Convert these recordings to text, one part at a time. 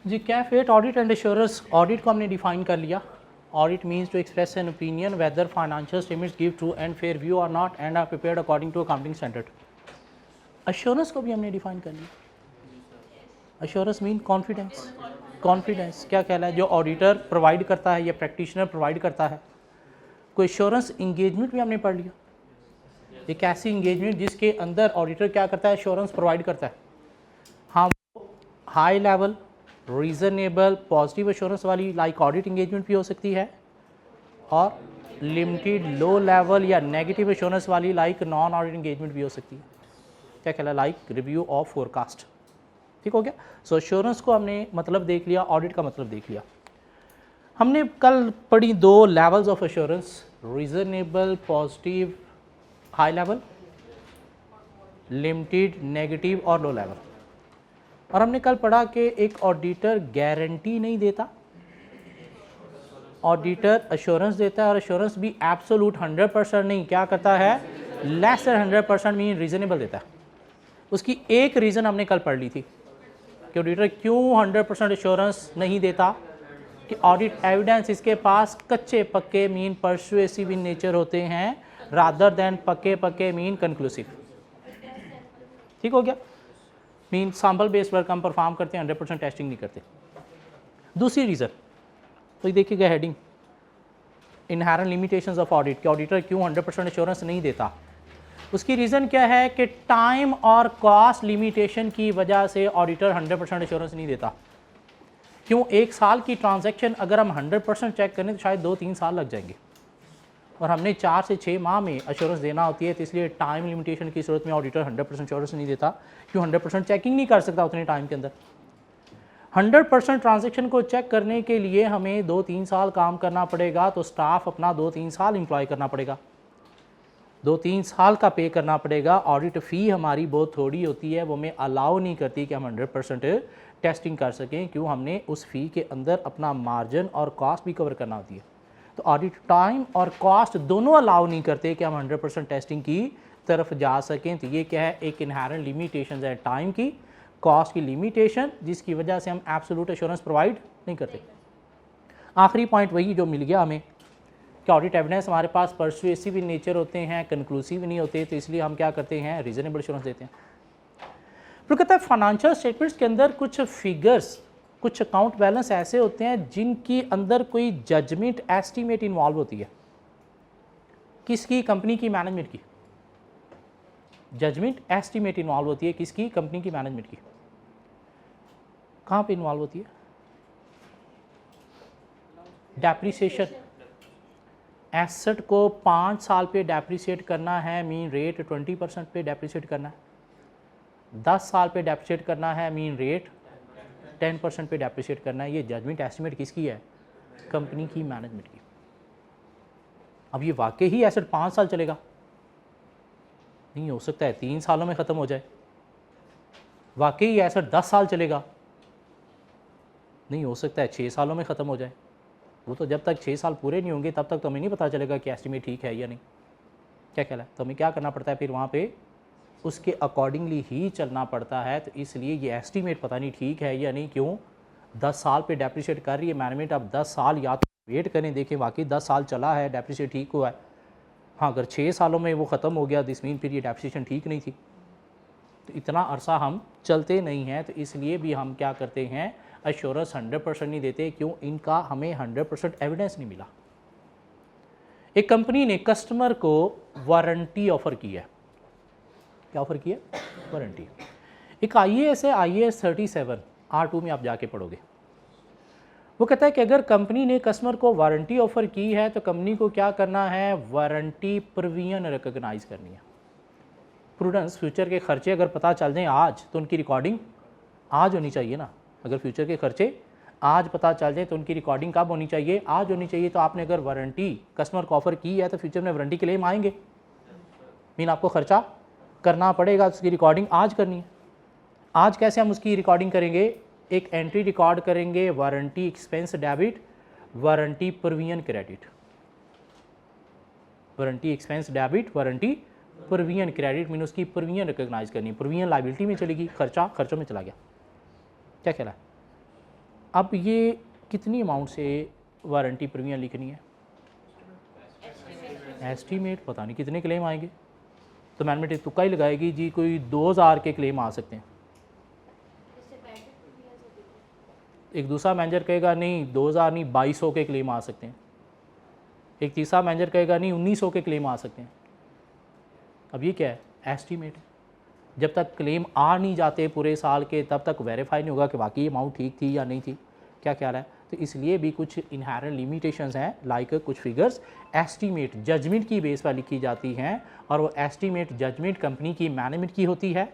जी कैफेट audit and assurance, audit को हमने डिफाइन कर लिया। Audit means to express an opinion whether financial statements give true and fair view और not and are prepared according to accounting standard. Assurance को भी हमने define कर लिया। Assurance mean confidence. कॉन्फिडेंस क्या कहला है, जो ऑडिटर प्रोवाइड करता है या प्रैक्टिशनर प्रोवाइड करता है। कोई एश्योरेंस इंगेजमेंट भी हमने पढ़ लिया, एक ऐसी इंगेजमेंट जिसके अंदर ऑडिटर क्या करता है, एश्योरेंस प्रोवाइड करता है। हाँ, high level reasonable positive assurance वाली लाइक ऑडिट इंगेजमेंट भी हो सकती है, और लिमिटेड लो लेवल या नेगेटिव एश्योरेंस वाली लाइक नॉन ऑडिट इंगेजमेंट भी हो सकती है। क्या कहला, लाइक रिव्यू ऑफ फोरकास्ट। ठीक हो गया। सो एश्योरेंस को हमने मतलब देख लिया, ऑडिट का मतलब देख लिया। हमने कल पढ़ी दो levels of assurance, reasonable positive high level, limited negative और लो लेवल। और हमने कल पढ़ा कि एक ऑडिटर गारंटी नहीं देता, ऑडिटर एश्योरेंस देता है, और एश्योरेंस भी एब्सोल्यूट 100% नहीं, क्या करता है, लेस देन 100% मीन रीजनेबल देता है। उसकी एक रीज़न हमने कल पढ़ ली थी कि ऑडिटर क्यों 100% एश्योरेंस नहीं देता, कि ऑडिट एविडेंस इसके पास कच्चे पक्के मीन परसुएसिव इन नेचर होते हैं रादर देन पक्के पक्के मीन कंक्लूसिव। ठीक हो गया। मीन सैंपल बेस्ड वर्क हम परफॉर्म करते हैं, 100% टेस्टिंग नहीं करते। दूसरी रीज़न तो ये देखिएगा heading, inherent limitations of audit, कि ऑडिटर क्यों 100% एश्योरेंस नहीं देता। उसकी रीज़न क्या है कि टाइम और कॉस्ट लिमिटेशन की वजह से ऑडिटर 100% एश्योरेंस नहीं देता। क्यों, एक साल की ट्रांजैक्शन अगर हम 100% चेक करें तो शायद 2-3 साल लग जाएंगे, और हमने 4 से 6 माह में एश्योरेंस देना होती है, तो इसलिए टाइम लिमिटेशन की सूरत में ऑडिटर 100% एश्योरेंस नहीं देता। क्यों, 100% चेकिंग नहीं कर सकता उतने टाइम के अंदर। 100% ट्रांजैक्शन को चेक करने के लिए हमें 2-3 साल काम करना पड़ेगा, तो स्टाफ अपना 2-3 साल एम्प्लॉय करना पड़ेगा, 2-3 साल का पे करना पड़ेगा। ऑडिट फ़ी हमारी बहुत थोड़ी होती है, वो हमें अलाउ नहीं करती कि हम 100% टेस्टिंग कर सकें। क्यों, हमने उस फ़ी के अंदर अपना मार्जिन और कॉस्ट भी कवर करना होती है। तो ऑडिट टाइम और कॉस्ट दोनों अलाउ नहीं करते कि हम 100% टेस्टिंग की तरफ जा सकें। तो ये क्या है, एक इनहेरेंट लिमिटेशन है, टाइम की, कॉस्ट की लिमिटेशन, जिसकी वजह से हम एब्सोल्यूट एश्योरेंस प्रोवाइड नहीं करते। आखिरी पॉइंट वही जो मिल गया हमें कि ऑडिट एविडेंस हमारे पास परसुएसिव इन नेचर होते हैं, कंक्लूसिव नहीं होते, तो इसलिए हम क्या करते हैं, रीजनेबल एश्योरेंस देते हैं। फिर कहता है फाइनेंशियल स्टेटमेंट्स के अंदर कुछ फिगर्स, कुछ अकाउंट बैलेंस ऐसे होते हैं जिनकी अंदर कोई जजमेंट एस्टीमेट इन्वॉल्व होती है। किसकी, कंपनी की, मैनेजमेंट की। जजमेंट एस्टीमेट इन्वॉल्व होती है किसकी, कंपनी की, मैनेजमेंट की। कहाँ पे इन्वॉल्व होती है, डेप्रिसिएशन। एसेट को 5 साल पे डेप्रिसिएट करना है, मीन रेट 20% पे डेप्रिसिएट करना है। 10 साल पे डेप्रिसिएट करना है, मीन रेट 10% पे डेप्रिसिएट करना है। ये जजमेंट एस्टिमेट किसकी है, कंपनी की, मैनेजमेंट की। अब ये वाकई ही एसेट 5 साल चलेगा, नहीं हो सकता है 3 सालों में ख़त्म हो जाए। वाकई एसेट 10 साल चलेगा, नहीं हो सकता है 6 सालों में ख़त्म हो जाए। वो तो जब तक 6 साल पूरे नहीं होंगे तब तक तो हमें नहीं पता चलेगा कि एस्टिमेट ठीक है या नहीं। क्या कहला है, तो हमें क्या करना पड़ता है, फिर वहाँ पे उसके अकॉर्डिंगली ही चलना पड़ता है। तो इसलिए ये एस्टीमेट पता नहीं ठीक है या नहीं। क्यों, 10 साल पे डेप्रिशिएट कर रही है मैनेजमेंट, अब 10 साल या तो वेट करें, देखें वाकई 10 साल चला है, डेप्रिशिएट ठीक हुआ है। हाँ, अगर 6 सालों में वो ख़त्म हो गया दिस मीन फिर ये डेप्रिसिएशन ठीक नहीं थी। तो इतना अरसा हम चलते नहीं हैं, तो इसलिए भी हम क्या करते हैं, एश्योरेंस 100% नहीं देते। क्यों, इनका हमें 100% एविडेंस नहीं मिला। एक कंपनी ने कस्टमर को वारंटी ऑफ़र की है। क्या ऑफ़र किया, वारंटी। एक IAS है, IAS 37 R2 में आप जाके पढ़ोगे। वो कहता है कि अगर कंपनी ने कस्टमर को वारंटी ऑफ़र की है तो कंपनी को क्या करना है, वारंटी प्रोविजन रिकॉग्नाइज करनी है। प्रूडेंस, फ्यूचर के खर्चे अगर पता चल जाएँ आज तो उनकी रिकॉर्डिंग आज होनी चाहिए ना। अगर फ्यूचर के खर्चे आज पता चल जाए तो उनकी रिकॉर्डिंग कब होनी चाहिए, आज होनी चाहिए। तो आपने अगर वारंटी कस्टमर को ऑफ़र की है तो फ्यूचर में वारंटी क्लेम आएंगे, मीन आपको खर्चा करना पड़ेगा, उसकी रिकॉर्डिंग आज करनी है। आज कैसे हम उसकी रिकॉर्डिंग करेंगे, एक एंट्री रिकॉर्ड करेंगे, warranty expense debit, warranty provision credit. Warranty expense debit, warranty provision credit, mean उसकी प्रोविजन रिकॉग्नाइज करनी। प्रोविजन लाइबिलिटी में चलेगी, खर्चा खर्चों में चला गया। क्या कहला है, अब ये कितनी अमाउंट से वारंटी प्रीमियम लिखनी है? एस्टीमेट पता नहीं कितने क्लेम आएंगे, तो मैनेजमेंट तुक्का ही लगाएगी जी कोई 2000 के क्लेम आ सकते हैं। एक दूसरा मैनेजर कहेगा नहीं 2000 नहीं 2200 के क्लेम आ सकते हैं। एक तीसरा मैनेजर कहेगा नहीं 1900 के क्लेम आ सकते हैं। अब ये क्या है? एस्टीमेट। जब तक क्लेम आ नहीं जाते पूरे साल के तब तक वेरीफाई नहीं होगा कि वाकई अमाउंट ठीक थी या नहीं थी। क्या ख्याल है? तो इसलिए भी कुछ इनहेरेंट लिमिटेशंस हैं, लाइक कुछ फिगर्स एस्टीमेट जजमेंट की बेस पर लिखी जाती हैं और वो एस्टीमेट जजमेंट कंपनी की मैनेजमेंट की होती है।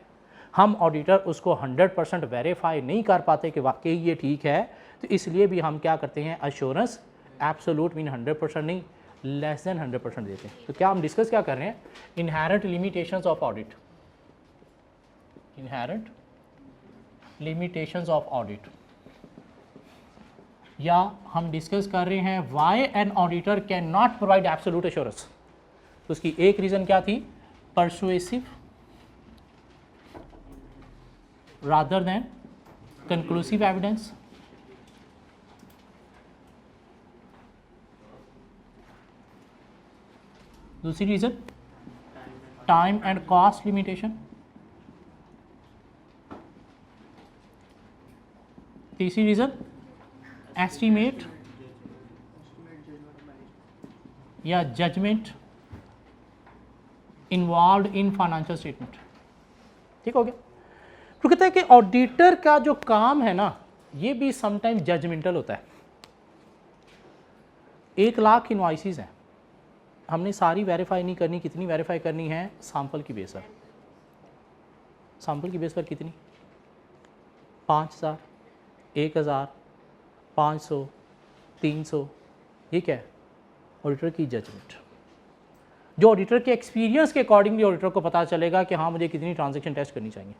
हम ऑडिटर उसको 100% वेरीफाई नहीं कर पाते कि वाकई ये ठीक है, तो इसलिए भी हम क्या करते हैं, अश्योरेंस एब्सोल्यूट मीन 100% नहीं, लेस देन 100% देते हैं। तो क्या हम डिस्कस क्या कर रहे हैं? Inherent limitations of audit, inherent limitations of audit, या हम डिस्कस कर रहे हैं why an auditor can not provide absolute assurance. तो उसकी एक रीज़न क्या थी? Persuasive rather than conclusive evidence, दूसरी reason time and cost limitation, तीसरी रीज़न एस्टीमेट या judgement involve in financial statement. ठीक हो गया? तो कहता है कि ऑडिटर का जो काम है ना, ये भी समटाइम जजमेंटल होता है। 1 लाख इनवॉइसेस हैं, हमने सारी वेरीफाई नहीं करनी। कितनी वेरीफाई करनी है? सैंपल की बेस पर। सैंपल की बेस पर कितनी? 5000, 1000, 500, 300। ये क्या है? ऑडिटर की जजमेंट। जो ऑडिटर के एक्सपीरियंस के अकॉर्डिंगली ऑडिटर को पता चलेगा कि हाँ मुझे कितनी ट्रांजैक्शन टेस्ट करनी चाहिए।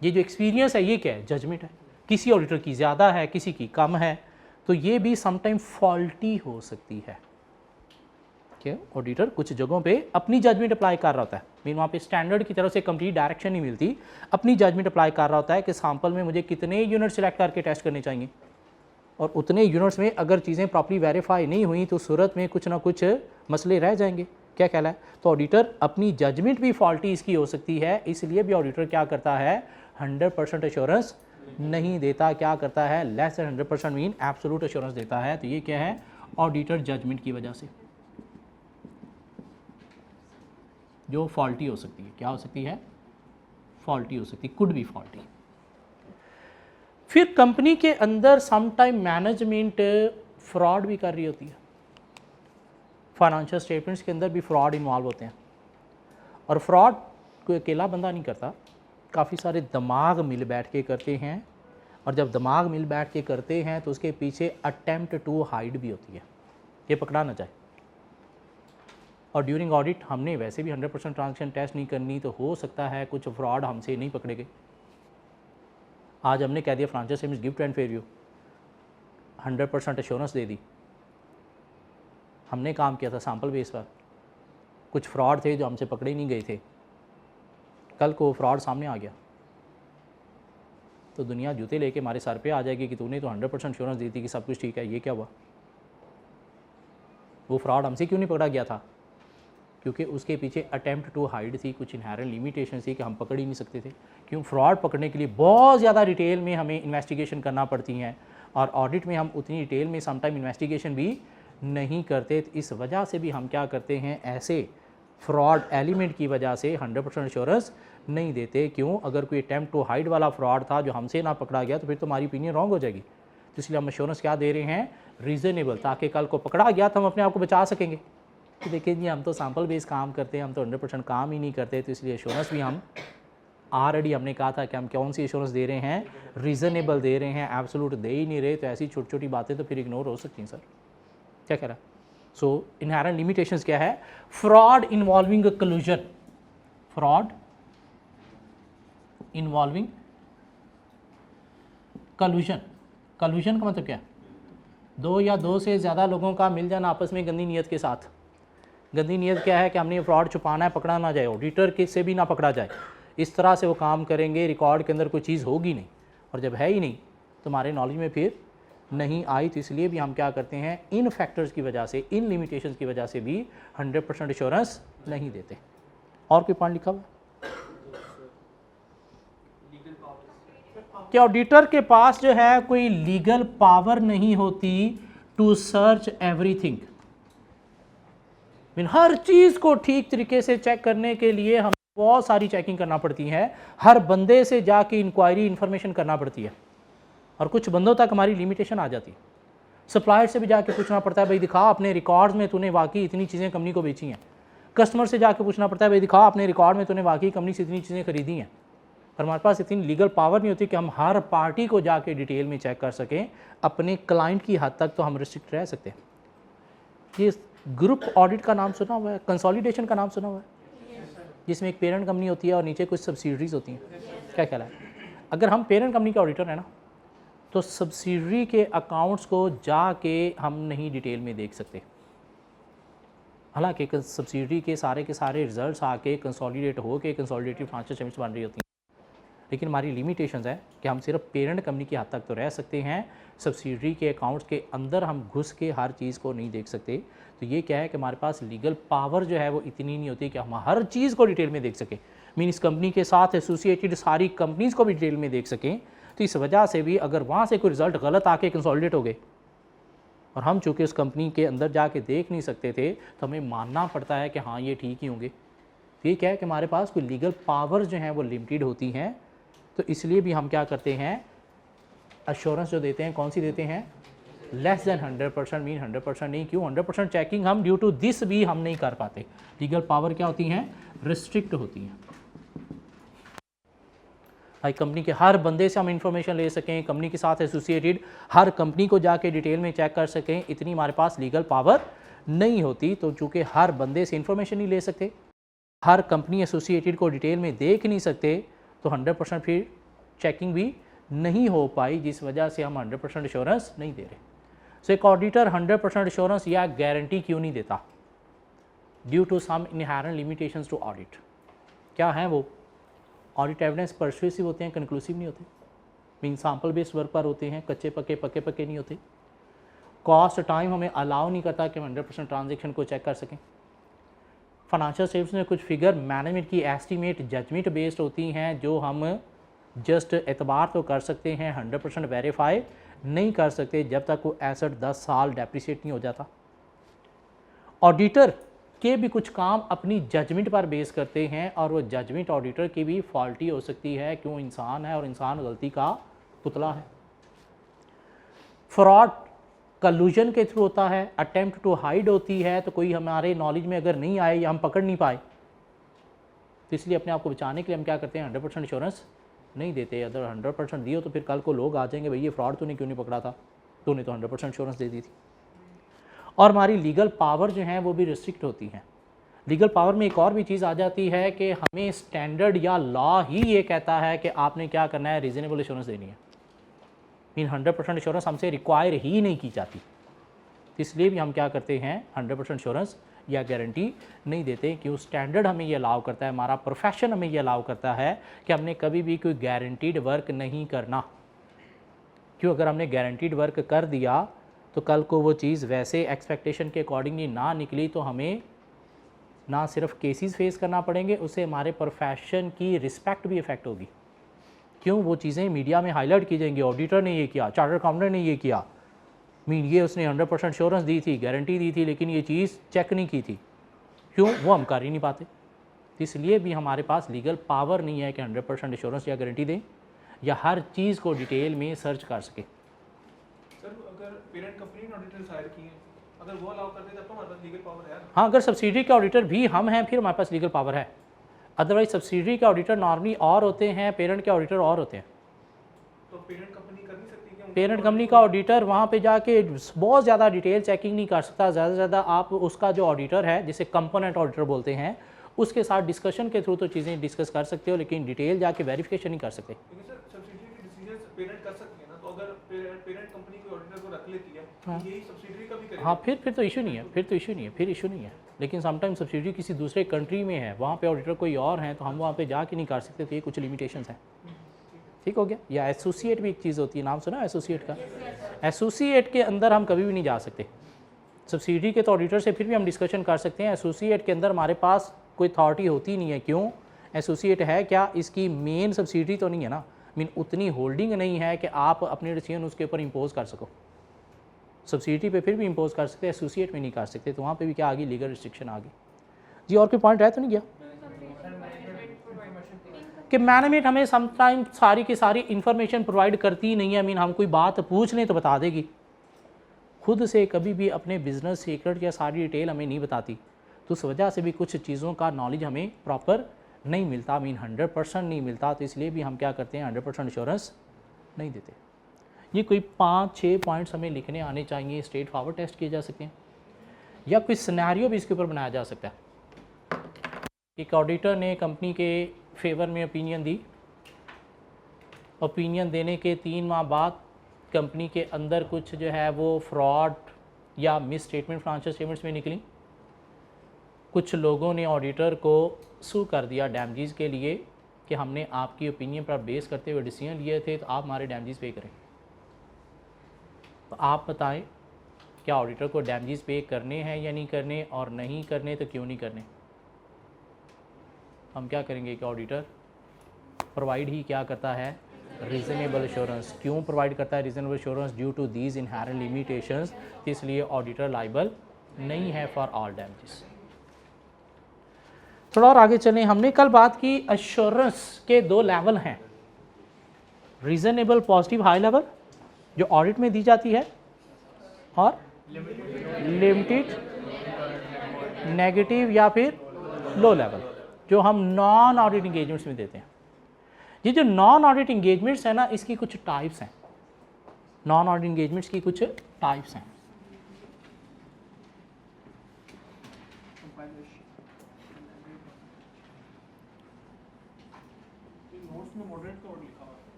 ये जो एक्सपीरियंस है ये क्या है? जजमेंट है। किसी ऑडिटर की ज़्यादा है, किसी की कम है, तो ये भी समटाइम फॉल्टी हो सकती है। कि ऑडिटर कुछ जगहों पे अपनी जजमेंट अप्लाई कर रहा होता है, मीन वहाँ पे स्टैंडर्ड की तरफ से कंप्लीट डायरेक्शन नहीं मिलती, अपनी जजमेंट अप्लाई कर रहा होता है कि सैंपल में मुझे कितने यूनिट सेलेक्ट करके टेस्ट करने चाहिए, और उतने यूनिट्स में अगर चीज़ें प्रॉपर्ली वेरीफाई नहीं हुई तो सूरत में कुछ ना कुछ मसले रह जाएंगे। क्या कहला है? तो ऑडिटर अपनी जजमेंट भी फॉल्टी इसकी हो सकती है, इसलिए भी ऑडिटर क्या करता है? 100% एश्योरेंस नहीं देता। क्या करता है? Less than 100% mean absolute assurance देता है। तो ये क्या है? ऑडिटर जजमेंट की वजह से जो फॉल्टी हो सकती है। क्या हो सकती है? फॉल्टी हो सकती, कुड बी फॉल्टी। फिर कंपनी के अंदर समटाइम मैनेजमेंट फ्रॉड भी कर रही होती है। फाइनेंशियल स्टेटमेंट्स के अंदर भी फ्रॉड इन्वॉल्व होते हैं, और फ्रॉड कोई अकेला बंदा नहीं करता, काफ़ी सारे दिमाग मिल बैठ के करते हैं। और जब दिमाग मिल बैठ के करते हैं तो उसके पीछे अटेम्प्ट टू हाइड भी होती है, ये पकड़ा ना जाए। और ड्यूरिंग ऑडिट हमने वैसे भी 100% ट्रांजैक्शन टेस्ट नहीं करनी, तो हो सकता है कुछ फ्रॉड हमसे नहीं पकड़े गए। आज हमने कह दिया financial statements gift and fair view, 100% assurance दे दी, हमने काम किया था सैंपल बेस पर, कुछ फ्रॉड थे जो हमसे पकड़े नहीं गए थे, कल को फ्रॉड सामने आ गया तो दुनिया जूते लेके हमारे सर पे आ जाएगी कि तूने तो 100% एश्योरेंस दी थी कि सब कुछ ठीक है, ये क्या हुआ? वो फ्रॉड हमसे क्यों नहीं पकड़ा गया था? क्योंकि उसके पीछे अटेम्प्ट टू हाइड थी, कुछ इनहेरेंट लिमिटेशन थी कि हम पकड़ ही नहीं सकते थे। क्यों? फ्रॉड पकड़ने के लिए बहुत ज़्यादा डिटेल में हमें इन्वेस्टिगेशन करना पड़ती हैं, और ऑडिट में हम उतनी डिटेल में समटाइम इन्वेस्टिगेशन भी नहीं करते। तो इस वजह से भी हम क्या करते हैं? ऐसे फ्रॉड एलिमेंट की वजह से 100% एश्योरेंस नहीं देते। क्यों? अगर कोई अटेम्प्ट टू हाइड वाला फ्रॉड था जो हमसे ना पकड़ा गया तो फिर तो हमारी ओपिनियन रॉन्ग हो जाएगी। तो इसलिए हम एश्योरेंस क्या दे रहे हैं? रीज़नेबल, ताकि कल को पकड़ा गया तो हम अपने आप को बचा सकेंगे कि देखिए जी हम तो सैंपल बेस काम करते हैं, हम तो 100% काम ही नहीं करते। तो इसलिए एश्योरेंस भी हम ऑलरेडी हमने कहा था कि हम कौन सी एश्योरेंस दे रहे हैं? रीज़नेबल दे रहे हैं, एब्सोल्यूट दे ही नहीं रहे। तो ऐसी छोटी छोटी बातें तो फिर इग्नोर हो सकती हैं सर। क्या कह रहा है? सो इनहेरेंट लिमिटेशंस क्या है? Fraud involving collusion, fraud involving collusion. Collusion का मतलब क्या है? दो या दो से ज़्यादा लोगों का मिल जाना आपस में गंदी नीयत के साथ। गंदी नीयत क्या है? कि हमने फ्रॉड छुपाना है, पकड़ा ना जाए, ऑडिटर के से भी ना पकड़ा जाए, इस तरह से वो काम करेंगे, रिकॉर्ड के अंदर कोई चीज़ होगी नहीं, और जब है ही नहीं तो हमारे नॉलेज में फिर नहीं आई। तो इसलिए भी हम क्या करते हैं, इन फैक्टर्स की वजह से, इन लिमिटेशंस की वजह से भी 100% एश्योरेंस नहीं देते। और कोई पॉइंट लिखा हुआ कि ऑडिटर के पास जो है कोई लीगल पावर नहीं होती टू सर्च एवरीथिंग। हर चीज़ को ठीक तरीके से चेक करने के लिए हम बहुत सारी चेकिंग करना पड़ती है, हर बंदे से जाके इंक्वायरी इन्फॉर्मेशन करना पड़ती है, और कुछ बंदों तक हमारी लिमिटेशन आ जाती है। सप्लायर से भी जाके पूछना पड़ता है, भाई दिखा अपने रिकॉर्ड्स में तूने वाकई इतनी चीज़ें कंपनी को बेची हैं। कस्टमर से जाके पूछना पड़ता है, भाई दिखा अपने रिकॉर्ड में तूने वाकई कंपनी से इतनी चीज़ें खरीदी हैं। पर हमारे पास इतनी लीगल पावर नहीं होती कि हम हर पार्टी को जाके डिटेल में चेक कर सकें। अपने क्लाइंट की हद तक तो हम रिस्ट्रिक्ट रह सकते हैं। ये ग्रुप ऑडिट का नाम सुना हुआ है, कंसोलिडेशन का नाम सुना हुआ है, जिसमें एक पेरेंट कंपनी होती है और नीचे कुछ सब्सिडरीज होती हैं। क्या ख्याल है, अगर हम पेरेंट कंपनी के ऑडिटर हैं ना, तो सब्सिडरी के अकाउंट्स को जाके हम नहीं डिटेल में देख सकते। हालांकि सब्सिडरी के सारे रिजल्ट्स आके कंसोलिडेट हो के कंसोलिडेटेड फाइनेंशियल स्टेटमेंट्स बन रही होती हैं, लेकिन हमारी लिमिटेशंस है कि हम सिर्फ पेरेंट कंपनी की हद तक तो रह सकते हैं, सब्सिडरी के अकाउंट्स के अंदर हम घुस के हर चीज़ को नहीं देख सकते। तो ये क्या है कि हमारे पास लीगल पावर जो है वो इतनी नहीं होती कि हम हर चीज़ को डिटेल में देख सकें, मीन्स कंपनी के साथ एसोसिएटेड सारी कंपनीज़ को भी डिटेल में देख सकें। तो इस वजह से भी अगर वहाँ से कोई रिज़ल्ट गलत आके कंसोलिडेट हो गए और हम चूँकि उस कंपनी के अंदर जाके देख नहीं सकते थे, तो हमें मानना पड़ता है कि हाँ ये ठीक ही होंगे। तो ये क्या है कि हमारे पास कोई लीगल पावर जो है वो लिमिटेड होती हैं। तो इसलिए भी हम क्या करते हैं, एश्योरेंस जो देते हैं कौन सी देते हैं, लेस देन 100%, मीन 100% नहीं। क्यों 100% चेकिंग हम ड्यू टू दिस भी हम नहीं कर पाते। लीगल पावर क्या होती हैं, रिस्ट्रिक्ट होती हैं। भाई कंपनी के हर बंदे से हम इंफॉर्मेशन ले सकें, कंपनी के साथ एसोसिएटेड हर कंपनी को जाके डिटेल में चेक कर सकें, इतनी हमारे पास लीगल पावर नहीं होती। तो चूँकि हर बंदे से इंफॉर्मेशन नहीं ले सकते, हर कंपनी एसोसिएटेड को डिटेल में देख नहीं सकते, तो 100% फिर चेकिंग भी नहीं हो पाई, जिस वजह से हम 100% एश्योरेंस नहीं दे रहे। सो एक ऑडिटर 100% एश्योरेंस या गारंटी क्यों नहीं देता, due to some inherent limitations to audit. क्या है वो, ऑडिट एविडेंस परसुएसिव होते हैं, कंक्लूसिव नहीं होते, मीन सैंपल बेस्ड वर्क पर होते हैं, कच्चे पक्के नहीं होते। कॉस्ट टाइम हमें अलाउ नहीं करता कि हम 100% ट्रांजेक्शन को चेक कर सकें। फाइनेंशियल स्टेटमेंट्स में कुछ फिगर मैनेजमेंट की एस्टीमेट जजमेंट बेस्ड होती हैं, जो हम जस्ट एतबार तो कर सकते हैं, 100% वेरीफाई नहीं कर सकते जब तक वो एसेट 10 साल डेप्रिसिएट नहीं हो जाता। ऑडिटर के भी कुछ काम अपनी जजमेंट पर बेस करते हैं, और वो जजमेंट ऑडिटर की भी फॉल्टी हो सकती है, क्यों इंसान है और इंसान गलती का पुतला है। फ्रॉड कल्यूजन के थ्रू होता है, अटेम्प्ट टू हाइड होती है, तो कोई हमारे नॉलेज में अगर नहीं आए या हम पकड़ नहीं पाए, तो इसलिए अपने आप को बचाने के लिए हम क्या करते हैं, 100% इंश्योरेंस नहीं देते। अगर 100% दियो तो फिर कल को लोग आ जाएंगे, भाई ये फ्रॉड तूने क्यों नहीं पकड़ा था, तूने तो 100% इंश्योरेंस दे दी थी। और हमारी लीगल पावर जो है वो भी रिस्ट्रिक्ट होती है। लीगल पावर में एक और भी चीज़ आ जाती है कि हमें स्टैंडर्ड या लॉ ही ये कहता है कि आपने क्या करना है, रीजनेबल इंश्योरेंस देनी है, मीन 100% इंश्योरेंस हमसे रिक्वायर ही नहीं की जाती। इसलिए भी हम क्या करते हैं, 100% इंश्योरेंस या गारंटी नहीं देते, क्यों स्टैंडर्ड हमें ये अलाउ करता है, हमारा प्रोफेशन हमें ये अलाउ करता है कि हमने कभी भी कोई गारंटीड वर्क नहीं करना। क्यों, अगर हमने गारंटीड वर्क कर दिया तो कल को वो चीज़ वैसे एक्सपेक्टेशन के अकॉर्डिंगली ना निकली, तो हमें ना सिर्फ केसेस फेस करना पड़ेंगे, उससे हमारे प्रोफेशन की रिस्पेक्ट भी इफेक्ट होगी। क्यों, वो चीज़ें मीडिया में हाईलाइट की जाएंगी, ऑडिटर ने ये किया, चार्टर्ड अकाउंटेंट ने ये किया, मीन ये उसने 100% इंश्योरेंस दी थी, गारंटी दी थी, लेकिन ये चीज़ चेक नहीं की थी। क्यों, वो हम कर ही नहीं पाते। इसलिए भी हमारे पास लीगल पावर नहीं है कि 100% इंश्योरेंस या गारंटी दें या हर चीज़ को डिटेल में सर्च कर सके। सर अगर पेरेंट कंपनी ने ऑडिटर्स हायर किए हैं, अगर वो अलाउ कर दे तब तो हमारे पास लीगल पावर है। हाँ, अगर सब्सिडी के ऑडिटर भी हम हैं फिर हमारे पास लीगल पावर है। अदरवाइज सब्सिडी के ऑडिटर नॉर्मली और होते हैं, पेरेंट के ऑडिटर और होते हैं। तो पेरेंट कंपनी कर नहीं सकती क्या? पेरेंट कंपनी का ऑडिटर वहाँ पे जाके बहुत ज़्यादा डिटेल चेकिंग नहीं कर सकता। ज़्यादा से ज़्यादा आप उसका जो ऑडिटर है, जिसे कंपोनेंट ऑडिटर बोलते हैं, उसके साथ डिस्कशन के थ्रू तो चीज़ें डिस्कस कर सकते हो, लेकिन डिटेल जाके वेरिफिकेशन नहीं कर सकते। लेकिन सर सब्सिडी के डिसीजंस पेरेंट कर सकती है ना, तो अगर पेरेंट कंपनी कोई ऑडिटर को रख लेती है, हाँ। यही सब्सिडी का भी करेगा। हाँ, फिर तो इशू नहीं है, फिर इशू नहीं है। लेकिन समटाइम सब्सिडी किसी दूसरे कंट्री में है, वहाँ पे ऑडिटर कोई और हैं, तो हम वहाँ पे जाके नहीं कर सकते, तो ये कुछ लिमिटेशंस हैं। ठीक हो गया। या एसोसिएट भी एक चीज़ होती है, नाम सुना एसोसिएट का? एसोसिएट के अंदर हम कभी भी नहीं जा सकते। सब्सिडी के तो ऑडिटर से फिर भी हम डिस्कशन कर सकते हैं, एसोसिएट के अंदर हमारे पास कोई अथॉरिटी होती नहीं है। क्यों? एसोसिएट है क्या, इसकी मेन सब्सिडी तो नहीं है ना, मीन उतनी होल्डिंग नहीं है कि आप अपने डिसीजन उसके ऊपर इम्पोज कर सको। सब्सिडी पे फिर भी इम्पोज कर सकते हैं, एसोसिएट में नहीं कर सकते। तो वहाँ पे भी क्या आ गई, लीगल रिस्ट्रिक्शन आ गई जी। और कोई पॉइंट रह तो नहीं गया कि मैनेजमेंट हमें समटाइम सारी की सारी इन्फॉर्मेशन प्रोवाइड करती ही नहीं है। मीन हम कोई बात पूछ लें तो बता देगी, खुद से कभी भी अपने बिजनेस सीक्रेट या सारी डिटेल हमें नहीं बताती। तो उस वजह से भी कुछ चीज़ों का नॉलेज हमें प्रॉपर नहीं मिलता, मीन 100% नहीं मिलता। तो इसलिए भी हम क्या करते हैं, 100% इंश्योरेंस नहीं देते। ये कोई 5-6 पॉइंट्स हमें लिखने आने चाहिए, स्ट्रेट फॉरवर्ड टेस्ट किए जा सकते हैं, या कोई सिनेरियो भी इसके ऊपर बनाया जा सकता है। एक ऑडिटर ने कंपनी के फेवर में ओपिनियन दी, ओपिनियन देने के 3 माह बाद कंपनी के अंदर कुछ जो है वो फ्रॉड या मिस स्टेटमेंट फाइनेंशियल स्टेटमेंट्स में निकली। कुछ लोगों ने ऑडिटर को सू कर दिया डैमेजेस के लिए कि हमने आपकी ओपिनियन पर बेस करते हुए डिसीजन लिए थे, तो आप हमारे डैमेजेस पे करें। तो आप बताएं, क्या ऑडिटर को डैमेजेस पे करने हैं या नहीं करने, और नहीं करने तो क्यों नहीं करने? हम क्या करेंगे कि ऑडिटर प्रोवाइड ही क्या करता है, रीजनेबल एश्योरेंस। क्यों प्रोवाइड करता है reasonable assurance? Due to these inherent limitations. इसलिए ऑडिटर लाइबल नहीं है फॉर ऑल डैमेजेस। थोड़ा और आगे चलें। हमने कल बात की एश्योरेंस के 2 लेवल हैं, रीजनेबल पॉजिटिव हाई लेवल जो ऑडिट में दी जाती है, और लिमिटेड नेगेटिव या फिर लो लेवल जो हम नॉन ऑडिट इंगेजमेंट्स में देते हैं। ये जो नॉन ऑडिट इंगेजमेंट्स है ना, इसकी कुछ टाइप्स हैं। नॉन ऑडिट इंगेजमेंट्स की कुछ टाइप्स हैं।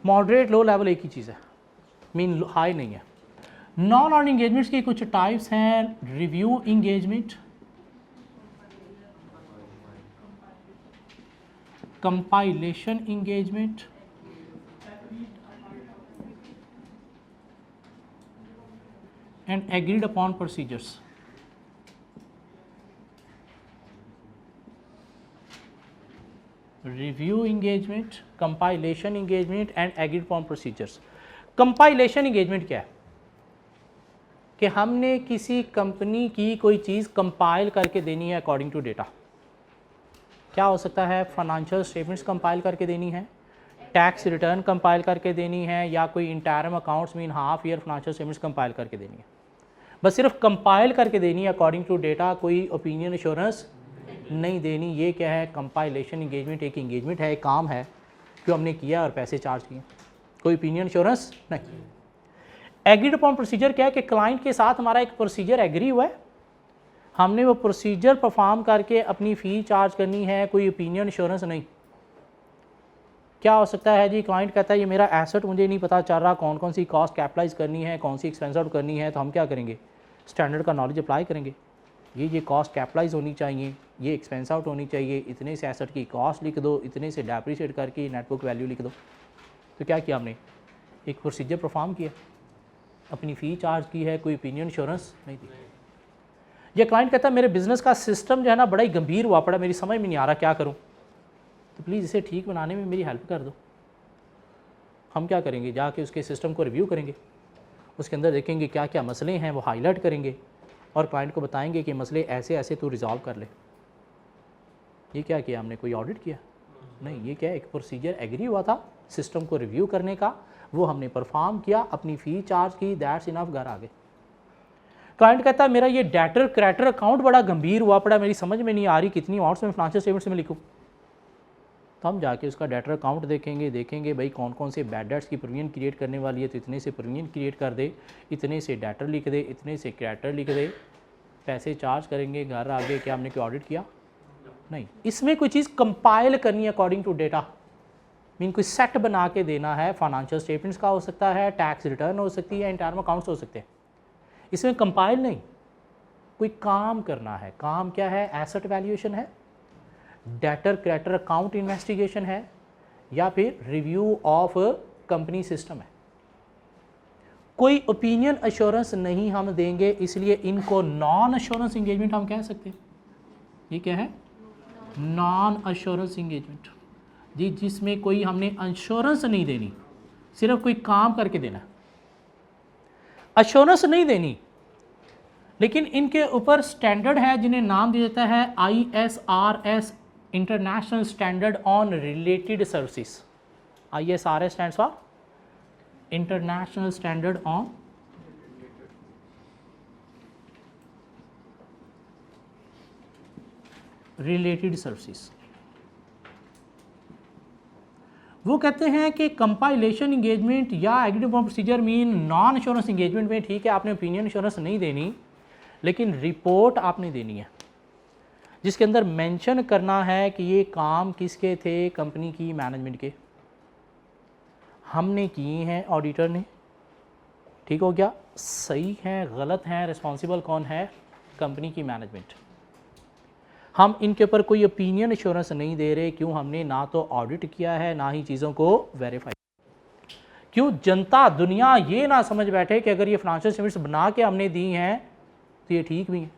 मॉडरेट लो लेवल एक ही चीज़ है, मीन हाई नहीं है। नॉन ऑडिट इंगेजमेंट्स की कुछ टाइप्स हैं, review engagement, compilation engagement, and agreed upon procedures. Review engagement, compilation engagement and agreed upon procedures. Compilation engagement क्या है कि हमने किसी कंपनी की कोई चीज़ कंपाइल करके देनी है अकॉर्डिंग टू डेटा। क्या हो सकता है, फाइनेंशियल स्टेटमेंट्स कंपाइल करके देनी है, टैक्स रिटर्न कंपाइल करके देनी है, या कोई interim accounts mean half year financial statements compile करके देनी है। बस सिर्फ कंपाइल करके देनी है अकॉर्डिंग टू डेटा, कोई ओपिनियन एश्योरेंस नहीं देनी। ये क्या है, कंपाइलेशन इंगेजमेंट एक इंगेजमेंट है, एक काम है जो हमने किया और पैसे चार्ज किए, कोई ओपिनियन एश्योरेंस नहीं। एग्रीड अपॉन प्रोसीजर क्या है कि क्लाइंट के साथ हमारा एक प्रोसीजर एग्री हुआ है, हमने वो प्रोसीजर परफॉर्म करके अपनी फ़ी चार्ज करनी है, कोई ओपिनियन एश्योरेंस नहीं। क्या हो सकता है जी, क्लाइंट कहता है ये मेरा एसेट मुझे नहीं पता चल रहा कौन कौन सी कॉस्ट कैपिटलाइज करनी है, कौन सी एक्सपेंस आउट करनी है, तो हम क्या करेंगे, स्टैंडर्ड का नॉलेज अप्लाई करेंगे। ये कॉस्ट कैपिटलाइज होनी चाहिए, ये एक्सपेंस आउट होनी चाहिए, इतने से एसेट की कॉस्ट लिख दो, इतने से डेप्रिशिएट करके नेटबुक वैल्यू लिख दो। तो क्या किया हमने, एक प्रोसीजर परफॉर्म किया, अपनी फ़ी चार्ज की है, कोई ओपिनियन इंश्योरेंस नहीं दी। ये क्लाइंट कहता है मेरे बिज़नेस का सिस्टम जो है ना बड़ा ही गंभीर हुआ पड़ा, मेरी समझ में नहीं आ रहा क्या करूं, तो प्लीज़ इसे ठीक बनाने में मेरी हेल्प कर दो। हम क्या करेंगे, जाके उसके सिस्टम को रिव्यू करेंगे, उसके अंदर देखेंगे क्या क्या मसले हैं वो हाईलाइट करेंगे, और क्लाइंट को बताएंगे कि मसले ऐसे ऐसे तो रिजॉल्व कर ले। ये क्या किया हमने, कोई ऑडिट किया नहीं, ये क्या एक प्रोसीजर एग्री हुआ था सिस्टम को रिव्यू करने का, वो हमने परफॉर्म किया, अपनी फ़ी चार्ज की, दैट्स इनफ, घर आ गए। क्लाइंट कहता है मेरा ये डेटर क्रेडिटर अकाउंट बड़ा गंभीर हुआ पड़ा, मेरी समझ में नहीं आ रही कितनी ऑर्ड्स में फाइनेंशियल स्टेटमेंट्स में लिखूँ। तो हम जाके उसका डेटर अकाउंट देखेंगे भाई कौन कौन से बैड डेट्स की प्रोविजन क्रिएट करने वाली है, तो इतने से प्रोविजन क्रिएट कर दे, इतने से डेटर लिख दे, इतने से क्रेडिटर लिख दे, पैसे चार्ज करेंगे, घर आ गए। क्या हमने कोई ऑडिट किया नहीं। इसमें कोई चीज़ कंपाइल करनी है अकॉर्डिंग टू डेटा, मीन कोई सेट बना के देना है, फाइनेंशियल स्टेटमेंट्स का हो सकता है, टैक्स रिटर्न हो सकती है, इंटरम अकाउंट्स हो सकते हैं। इसमें कंपाइल नहीं, कोई काम करना है। काम क्या है, एसेट वैल्यूएशन है, डेटर क्रेडिटर अकाउंट इन्वेस्टिगेशन है, या फिर रिव्यू ऑफ कंपनी सिस्टम है। कोई ओपिनियन अश्योरेंस नहीं हम देंगे, इसलिए इनको नॉन अश्योरेंस इंगेजमेंट हम कह सकते हैं। ये क्या है? नॉन अश्योरेंस इंगेजमेंट जी, जिसमें कोई हमने अश्योरेंस नहीं देनी, सिर्फ कोई काम करके देना, अश्योरेंस नहीं देनी। लेकिन इनके ऊपर स्टैंडर्ड है जिन्हें नाम दिया जाता है ISRS, international standard on related services. ISRS stands for international standard on related services. वो कहते हैं कि कंपाइलेशन इंगेजमेंट या agreement procedure mean non assurance engagement में ठीक है, आपने ओपिनियन एश्योरेंस नहीं देनी, लेकिन रिपोर्ट आपने देनी है जिसके अंदर मेंशन करना है कि ये काम किसके थे, कंपनी की मैनेजमेंट के, हमने किए हैं ऑडिटर ने। ठीक हो गया? सही है, गलत है, रिस्पॉन्सिबल कौन है? कंपनी की मैनेजमेंट। हम इनके ऊपर कोई ओपिनियन एश्योरेंस नहीं दे रहे। क्यों? हमने ना तो ऑडिट किया है, ना ही चीज़ों को वेरीफाई। क्यों? जनता दुनिया ये ना समझ बैठे कि अगर ये फाइनेंशियल स्टेटमेंट्स बना के हमने दी हैं तो ये ठीक भी है,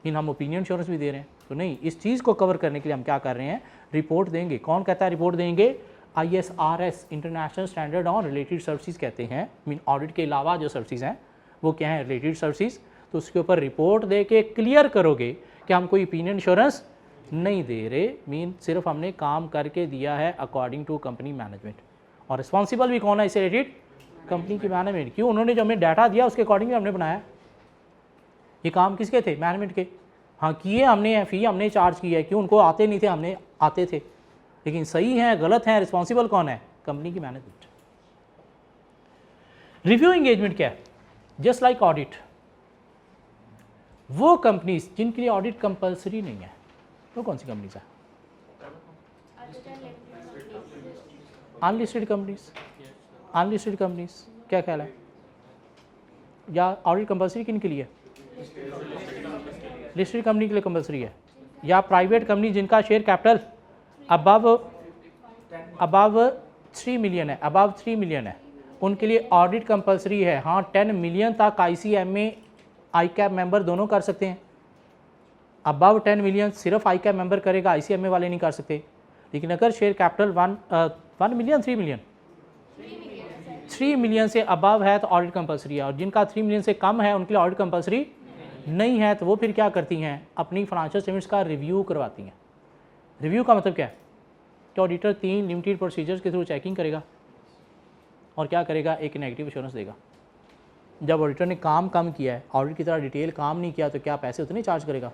इन हम ओपिनियन एश्योरेंस भी दे रहे हैं। तो नहीं, इस चीज़ को कवर करने के लिए हम क्या कर रहे हैं? रिपोर्ट देंगे। कौन कहता है रिपोर्ट देंगे? ISRS, international standard on related services कहते हैं। मीन ऑडिट के अलावा जो सर्विसेज हैं वो क्या है? Related services. तो उसके ऊपर रिपोर्ट दे के क्लियर करोगे कि हम कोई ओपिनियन इंश्योरेंस नहीं दे रहे, मीन सिर्फ हमने काम करके दिया है अकॉर्डिंग टू कंपनी मैनेजमेंट। और रिस्पॉन्सिबल भी कौन है इससे रिलेटेड? कंपनी की मैनेजमेंट। क्यों? उन्होंने जो हमें डाटा दिया उसके अकॉर्डिंग हमने बनाया। ये काम किसके थे? मैनेजमेंट के। हाँ, किए हमने, फ़ी हमने चार्ज किया है। क्यों? उनको आते नहीं थे, हमने आते थे। लेकिन सही है, गलत है, रिस्पॉन्सिबल कौन है? कंपनी की मैनेजमेंट। रिव्यू एंगेजमेंट क्या है? जस्ट लाइक ऑडिट, वो कंपनीज जिनके लिए ऑडिट कंपलसरी नहीं है, वो कौन सी कंपनीज है? Unlisted companies. अनलिस्टेड कंपनीज क्या ख्याल है? या ऑडिट कंपलसरी किन के लिए? लिस्टेड कंपनी के लिए कंपलसरी है। या प्राइवेट कंपनी जिनका शेयर कैपिटल अबव 3 मिलियन है, अबव 3 मिलियन है, उनके लिए ऑडिट कंपलसरी है। हाँ, 10 मिलियन तक ICMA ICAP मेंबर दोनों कर सकते हैं। अबव 10 मिलियन सिर्फ ICAP मेंबर करेगा, ICMA वाले नहीं कर सकते। लेकिन अगर share capital 1 million 3 million 3 million से अबव है तो ऑडिट कंपलसरी है। और जिनका 3 मिलियन से कम है उनके लिए ऑडिट कंपलसरी नहीं है। तो वो फिर क्या करती हैं? अपनी फाइनेंशियल स्टेटमेंट्स का रिव्यू करवाती हैं। रिव्यू का मतलब क्या है? कि ऑडिटर 3 लिमिटेड प्रोसीजर्स के थ्रू चेकिंग करेगा और क्या करेगा? एक नेगेटिव एश्योरेंस देगा। जब ऑडिटर ने काम कम किया है, ऑडिट की तरह डिटेल काम नहीं किया, तो क्या पैसे उतने चार्ज करेगा?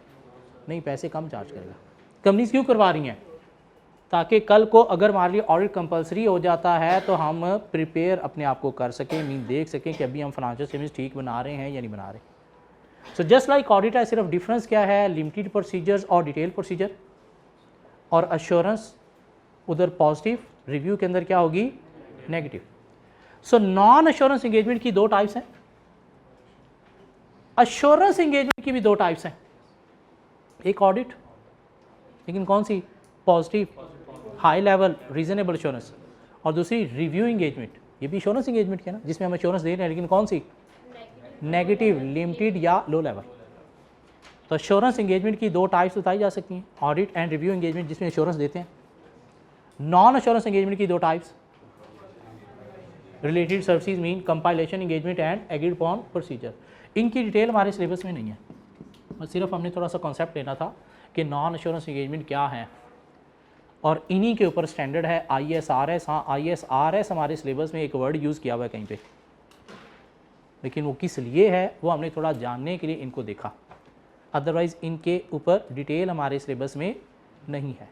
नहीं, पैसे कम चार्ज करेगा। कंपनीज क्यों करवा रही हैं? ताकि कल को अगर हमारे लिए ऑडिट कंपलसरी हो जाता है तो हम प्रिपेयर अपने आप को कर सकें, मीन देख सकें कि अभी हम फाइनेंशियल स्टेटमेंट्स ठीक बना रहे हैं या नहीं बना रहे। सो जस्ट लाइक ऑडिट है, सिर्फ डिफरेंस क्या है? लिमिटेड प्रोसीजर्स और डिटेल प्रोसीजर। और अश्योरेंस उधर पॉजिटिव, रिव्यू के अंदर क्या होगी? Negative. So non assurance engagement की 2 टाइप्स हैं, अश्योरेंस एंगेजमेंट की भी 2 टाइप्स हैं। एक ऑडिट, लेकिन कौन सी? Positive, high level, reasonable assurance. और दूसरी रिव्यू एंगेजमेंट, ये भी अश्योरेंस एंगेजमेंट है ना, जिसमें हम अश्योरेंस दे रहे हैं, लेकिन कौन सी? नेगेटिव, लिमिटेड या लो लेवल। तो अश्योरेंस एंगेजमेंट की 2 टाइप्स बताई जा सकती हैं, ऑडिट एंड रिव्यू एंगेजमेंट, जिसमें अश्योरेंस देते हैं। नॉन अश्योरेंस एंगेजमेंट की 2 types, related services mean compilation engagement and agreed upon procedure. इनकी डिटेल हमारे सिलेबस में नहीं है, बस सिर्फ हमने थोड़ा सा कॉन्सेप्ट लेना था कि नॉन अश्योरेंस एंगेजमेंट क्या है। और इन्हीं के ऊपर स्टैंडर्ड है ISRS। हाँ, ISRS हमारे सिलेबस में एक वर्ड यूज़ किया हुआ है कहीं पे, लेकिन वो किस लिए है वो हमने थोड़ा जानने के लिए इनको देखा। अदरवाइज़ इनके ऊपर डिटेल हमारे सिलेबस में नहीं है।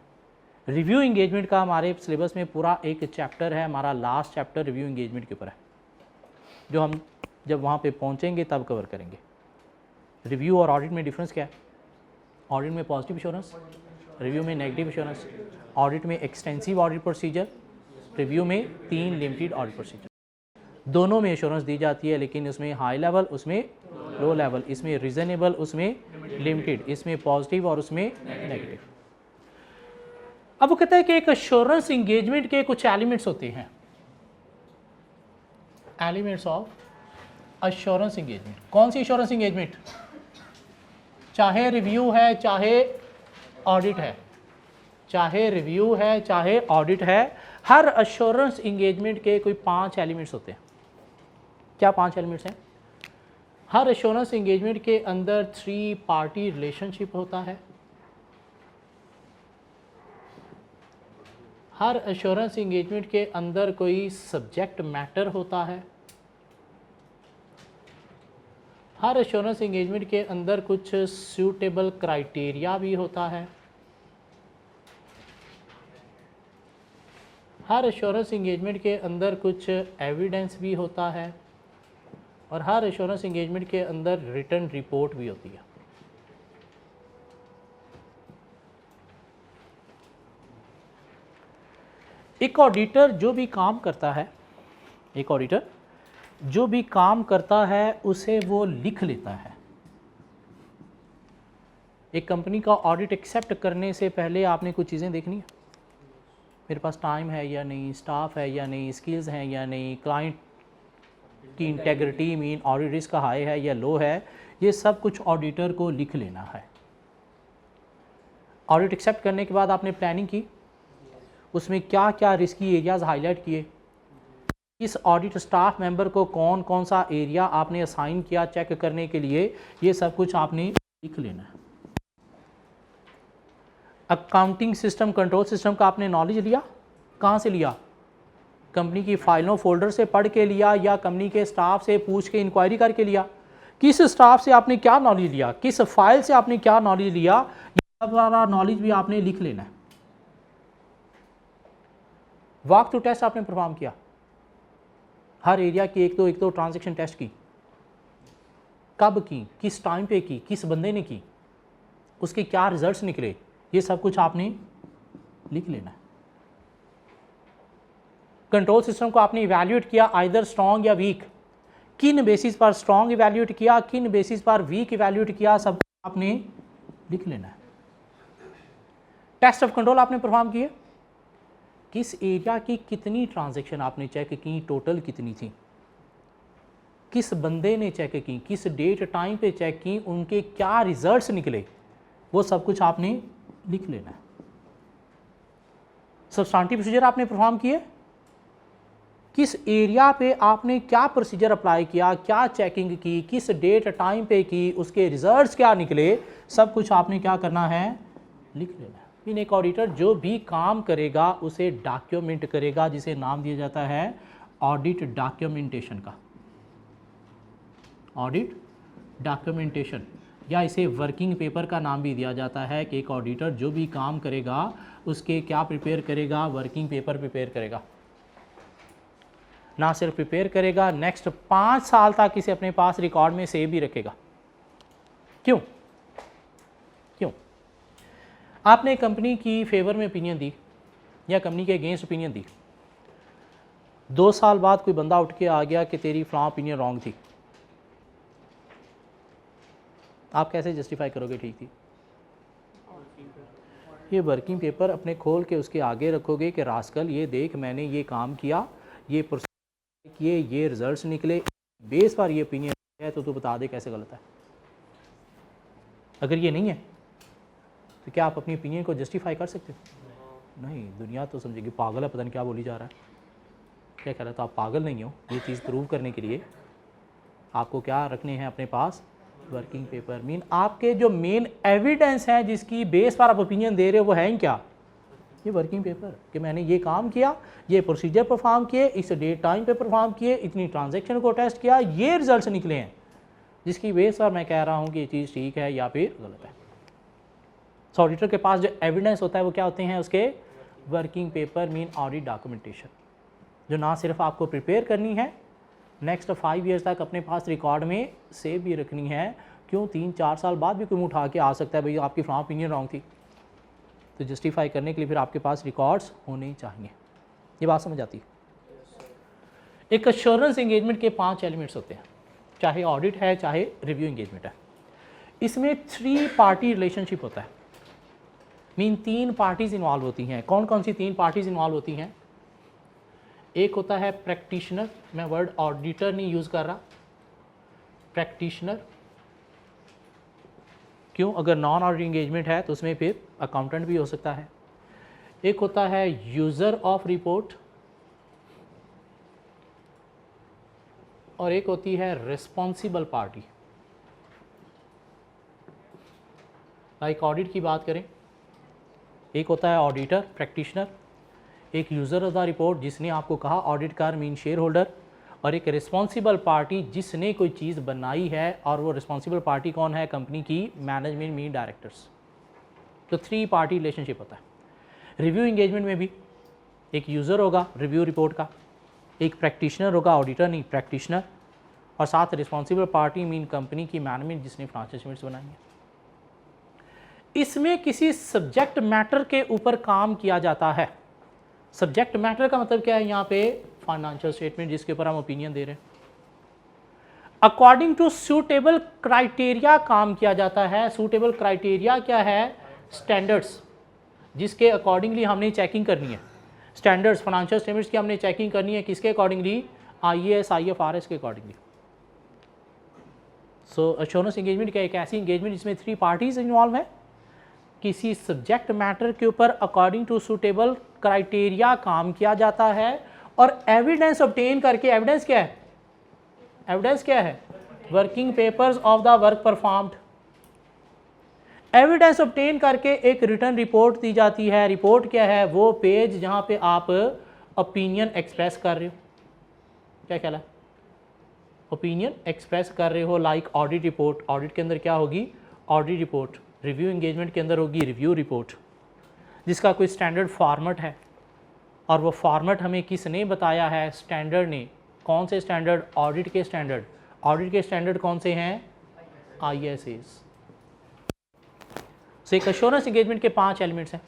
रिव्यू इंगेजमेंट का हमारे सिलेबस में पूरा एक चैप्टर है, हमारा लास्ट चैप्टर रिव्यू इंगेजमेंट के ऊपर है, जो हम जब वहाँ पे पहुँचेंगे तब कवर करेंगे। रिव्यू और ऑडिट में डिफरेंस क्या है? ऑडिट में पॉजिटिव एश्योरेंस, रिव्यू में नेगेटिव एश्योरेंस। ऑडिट में एक्सटेंसिव ऑडिट प्रोसीजर, रिव्यू में 3 लिमिटेड ऑडिट प्रोसीजर। दोनों में एश्योरेंस दी जाती है, लेकिन उसमें हाई लेवल, उसमें लो लेवल, इसमें रीजनेबल, उसमें लिमिटेड, इसमें पॉजिटिव और उसमें नेगेटिव। अब वो कहता है कि एक एश्योरेंस इंगेजमेंट के कुछ एलिमेंट्स होते हैं, एलिमेंट्स ऑफ एश्योरेंस इंगेजमेंट। कौन सी एश्योरेंस इंगेजमेंट? चाहे रिव्यू है चाहे ऑडिट है, चाहे रिव्यू है चाहे ऑडिट है, हर एश्योरेंस इंगेजमेंट के कोई 5 एलिमेंट्स होते हैं। क्या 5 एलिमेंट्स हैं? हर एश्योरेंस इंगेजमेंट के अंदर 3 पार्टी रिलेशनशिप होता है, हर एश्योरेंस इंगेजमेंट के अंदर कोई सब्जेक्ट मैटर होता है, हर एश्योरेंस इंगेजमेंट के अंदर कुछ सूटेबल क्राइटेरिया भी होता है, हर एश्योरेंस इंगेजमेंट के अंदर कुछ एविडेंस भी होता है, और हर एश्योरेंस इंगेजमेंट के अंदर रिटन रिपोर्ट भी होती है। एक ऑडिटर जो भी काम करता है, एक ऑडिटर जो भी काम करता है उसे वो लिख लेता है। एक कंपनी का ऑडिट एक्सेप्ट करने से पहले आपने कुछ चीज़ें देखनी है, मेरे पास टाइम है या नहीं, स्टाफ है या नहीं, स्किल्स हैं या नहीं, क्लाइंट की integrity mean audit risk high है या लो है, ये सब कुछ ऑडिटर को लिख लेना है। ऑडिट एक्सेप्ट करने के बाद आपने प्लानिंग की, उसमें क्या क्या रिस्की एरियाज़ हाईलाइट किए, इस ऑडिट स्टाफ मेंबर को कौन कौन सा एरिया आपने असाइन किया चेक करने के लिए, ये सब कुछ आपने लिख लेना है। अकाउंटिंग सिस्टम, कंट्रोल सिस्टम का आपने नॉलेज लिया, कहाँ से लिया? कंपनी की फाइलों फोल्डर से पढ़ के लिया या कंपनी के स्टाफ से पूछ के इंक्वायरी करके लिया? किस स्टाफ से आपने क्या नॉलेज लिया, किस फाइल से आपने क्या नॉलेज लिया, ये सारा नॉलेज भी आपने लिख लेना है। वॉक थ्रू टेस्ट आपने परफॉर्म किया, हर एरिया की एक दो ट्रांजैक्शन टेस्ट की, कब की, किस टाइम पे की, किस बंदे ने की, उसके क्या रिजल्ट्स निकले, ये सब कुछ आपने लिख लेना है। कंट्रोल सिस्टम को आपने इवैल्यूएट किया, आइदर स्ट्रॉन्ग या वीक, किन बेसिस पर स्ट्रॉन्ग इवैल्यूएट किया, किन बेसिस पर वीक इवैल्यूएट किया, सब आपने लिख लेना है। टेस्ट ऑफ कंट्रोल आपने परफॉर्म किए, किस एरिया की कितनी ट्रांजैक्शन आपने चेक की, टोटल कितनी थी, किस बंदे ने चेक की, किस डेट टाइम पे चेक की, उनके क्या रिजल्ट्स निकले, वो सब कुछ आपने लिख लेना है। सब्सटेंटिव प्रोसीजर आपने परफॉर्म किए, किस एरिया पे आपने क्या प्रोसीजर अप्लाई किया, क्या चेकिंग की, किस डेट टाइम पे की, उसके रिजल्ट्स क्या निकले, सब कुछ आपने क्या करना है, लिख लेना है। इन एक ऑडिटर जो भी काम करेगा उसे डॉक्यूमेंट करेगा, जिसे नाम दिया जाता है ऑडिट डॉक्यूमेंटेशन का, ऑडिट डॉक्यूमेंटेशन, या इसे वर्किंग पेपर का नाम भी दिया जाता है कि एक ऑडिटर जो भी काम करेगा उसके क्या प्रिपेयर करेगा, वर्किंग पेपर प्रिपेयर करेगा। ना सिर्फ प्रिपेयर करेगा, नेक्स्ट 5 साल तक इसे अपने पास रिकॉर्ड में सेव भी रखेगा। क्यों? क्यों? आपने कंपनी की फेवर में ओपिनियन दी या कंपनी के अगेंस्ट ओपिनियन दी, 2 साल बाद कोई बंदा उठ के आ गया कि तेरी फ्लॉ ओपिनियन रॉन्ग थी, आप कैसे जस्टिफाई करोगे ठीक थी? ये वर्किंग पेपर अपने खोल के उसके आगे रखोगे कि रास्कल ये देख मैंने ये काम किया, ये प्रोसेस किए, ये रिजल्ट्स निकले, बेस पर ये ओपिनियन है, तो तू बता दे कैसे गलत है। अगर ये नहीं है तो क्या आप अपनी ओपिनियन को जस्टिफाई कर सकते हो? नहीं, दुनिया तो समझेगी पागल है, पता नहीं क्या बोली जा रहा है, क्या कह रहा है। तो आप पागल नहीं हो, ये चीज़ प्रूव करने के लिए आपको क्या रखने हैं अपने पास, वर्किंग पेपर। मीन आपके जो मेन एविडेंस है जिसकी बेस पर आप ओपिनियन दे रहे हो वो है ही क्या, ये वर्किंग पेपर, कि मैंने ये काम किया, ये प्रोसीजर परफॉर्म किए, इस डेट टाइम पे परफॉर्म किए, इतनी ट्रांजैक्शन को टेस्ट किया, ये रिजल्ट्स निकले हैं, जिसकी बेस पर मैं कह रहा हूँ कि ये चीज़ ठीक है या फिर गलत है। सो ऑडिटर के पास जो एविडेंस होता है वो क्या होते हैं, उसके working paper mean audit documentation, जो ना सिर्फ आपको प्रिपेयर करनी है, नेक्स्ट 5 ईयर्स तक अपने पास रिकॉर्ड में सेव भी रखनी है। क्यों? 3-4 साल बाद भी कोई उठा के आ सकता है, भाई आपकी फ्लॉ ओपिनियन रॉन्ग थी, तो जस्टिफाई करने के लिए फिर आपके पास रिकॉर्ड्स होने ही चाहिए। ये बात समझ आती है? एक एश्योरेंस एंगेजमेंट के 5 एलिमेंट्स होते हैं, चाहे ऑडिट है चाहे रिव्यू एंगेजमेंट है। इसमें 3 पार्टी रिलेशनशिप होता है। मीन 3 पार्टीज इन्वॉल्व होती हैं। कौन कौन सी 3 पार्टीज इन्वॉल्व होती हैं? एक होता है प्रैक्टिशनर, मैं वर्ड ऑडिटर नहीं यूज़ कर रहा, प्रैक्टिशनर। क्यों? अगर नॉन ऑडिट इंगेजमेंट है तो उसमें फिर अकाउंटेंट भी हो सकता है। एक होता है यूज़र ऑफ रिपोर्ट और एक होती है रिस्पॉन्सिबल पार्टी। लाइक ऑडिट की बात करें, एक होता है ऑडिटर प्रैक्टिशनर, एक यूज़र ऑफ द रिपोर्ट जिसने आपको कहा ऑडिट कर मीन शेयर होल्डर, और एक रिस्पॉन्सिबल पार्टी जिसने कोई चीज़ बनाई है, और वो रिस्पॉन्सिबल पार्टी कौन है? कंपनी की मैनेजमेंट मीन डायरेक्टर्स। तो 3 पार्टी रिलेशनशिप होता है। रिव्यू इंगेजमेंट में भी एक यूज़र होगा रिव्यू रिपोर्ट का, एक प्रैक्टिशनर होगा, ऑडिटर नहीं प्रैक्टिशनर, और साथ रिस्पॉन्सिबल पार्टी मीन कंपनी की मैनेजमेंट जिसने फाइनेंशियल स्टेटमेंट्स बनाई है। इसमें किसी सब्जेक्ट मैटर के ऊपर काम किया जाता है। सब्जेक्ट मैटर का मतलब क्या है? यहाँ पे फाइनेंशियल स्टेटमेंट जिसके ऊपर हम ओपिनियन दे रहे हैं। अकॉर्डिंग टू सूटेबल क्राइटेरिया काम किया जाता है। सूटेबल क्राइटेरिया क्या है? स्टैंडर्ड्स जिसके अकॉर्डिंगली हमने चेकिंग करनी है। स्टैंडर्ड्स फाइनेंशियल स्टेटमेंट्स की हमने चेकिंग करनी है किसके अकॉर्डिंगली? IAS IFRS के अकॉर्डिंगली। सो एश्योरेंस इंगेजमेंट क्या? एक ऐसी इंगेजमेंट जिसमें 3 पार्टीज इन्वॉल्व है, किसी सब्जेक्ट मैटर के ऊपर अकॉर्डिंग टू सूटेबल क्राइटेरिया काम किया जाता है, और एविडेंस ऑब्टेन करके, एविडेंस क्या है? एविडेंस क्या है? Working papers of the work performed. Evidence obtain करके एक रिटर्न रिपोर्ट दी जाती है। रिपोर्ट क्या है? वो पेज जहां पे आप ओपिनियन एक्सप्रेस कर रहे हो। क्या कहला? ओपिनियन एक्सप्रेस कर रहे हो। लाइक ऑडिट रिपोर्ट, ऑडिट के अंदर क्या होगी? Audit report. रिव्यू इंगेजमेंट के अंदर होगी रिव्यू रिपोर्ट, जिसका कोई स्टैंडर्ड फॉर्मेट है, और वो फॉर्मेट हमें किसने बताया है? स्टैंडर्ड ने। कौन से स्टैंडर्ड? ऑडिट के स्टैंडर्ड। ऑडिट के स्टैंडर्ड कौन से हैं? ISAs। सो एक एश्योरेंस इंगेजमेंट के 5 एलिमेंट्स हैं।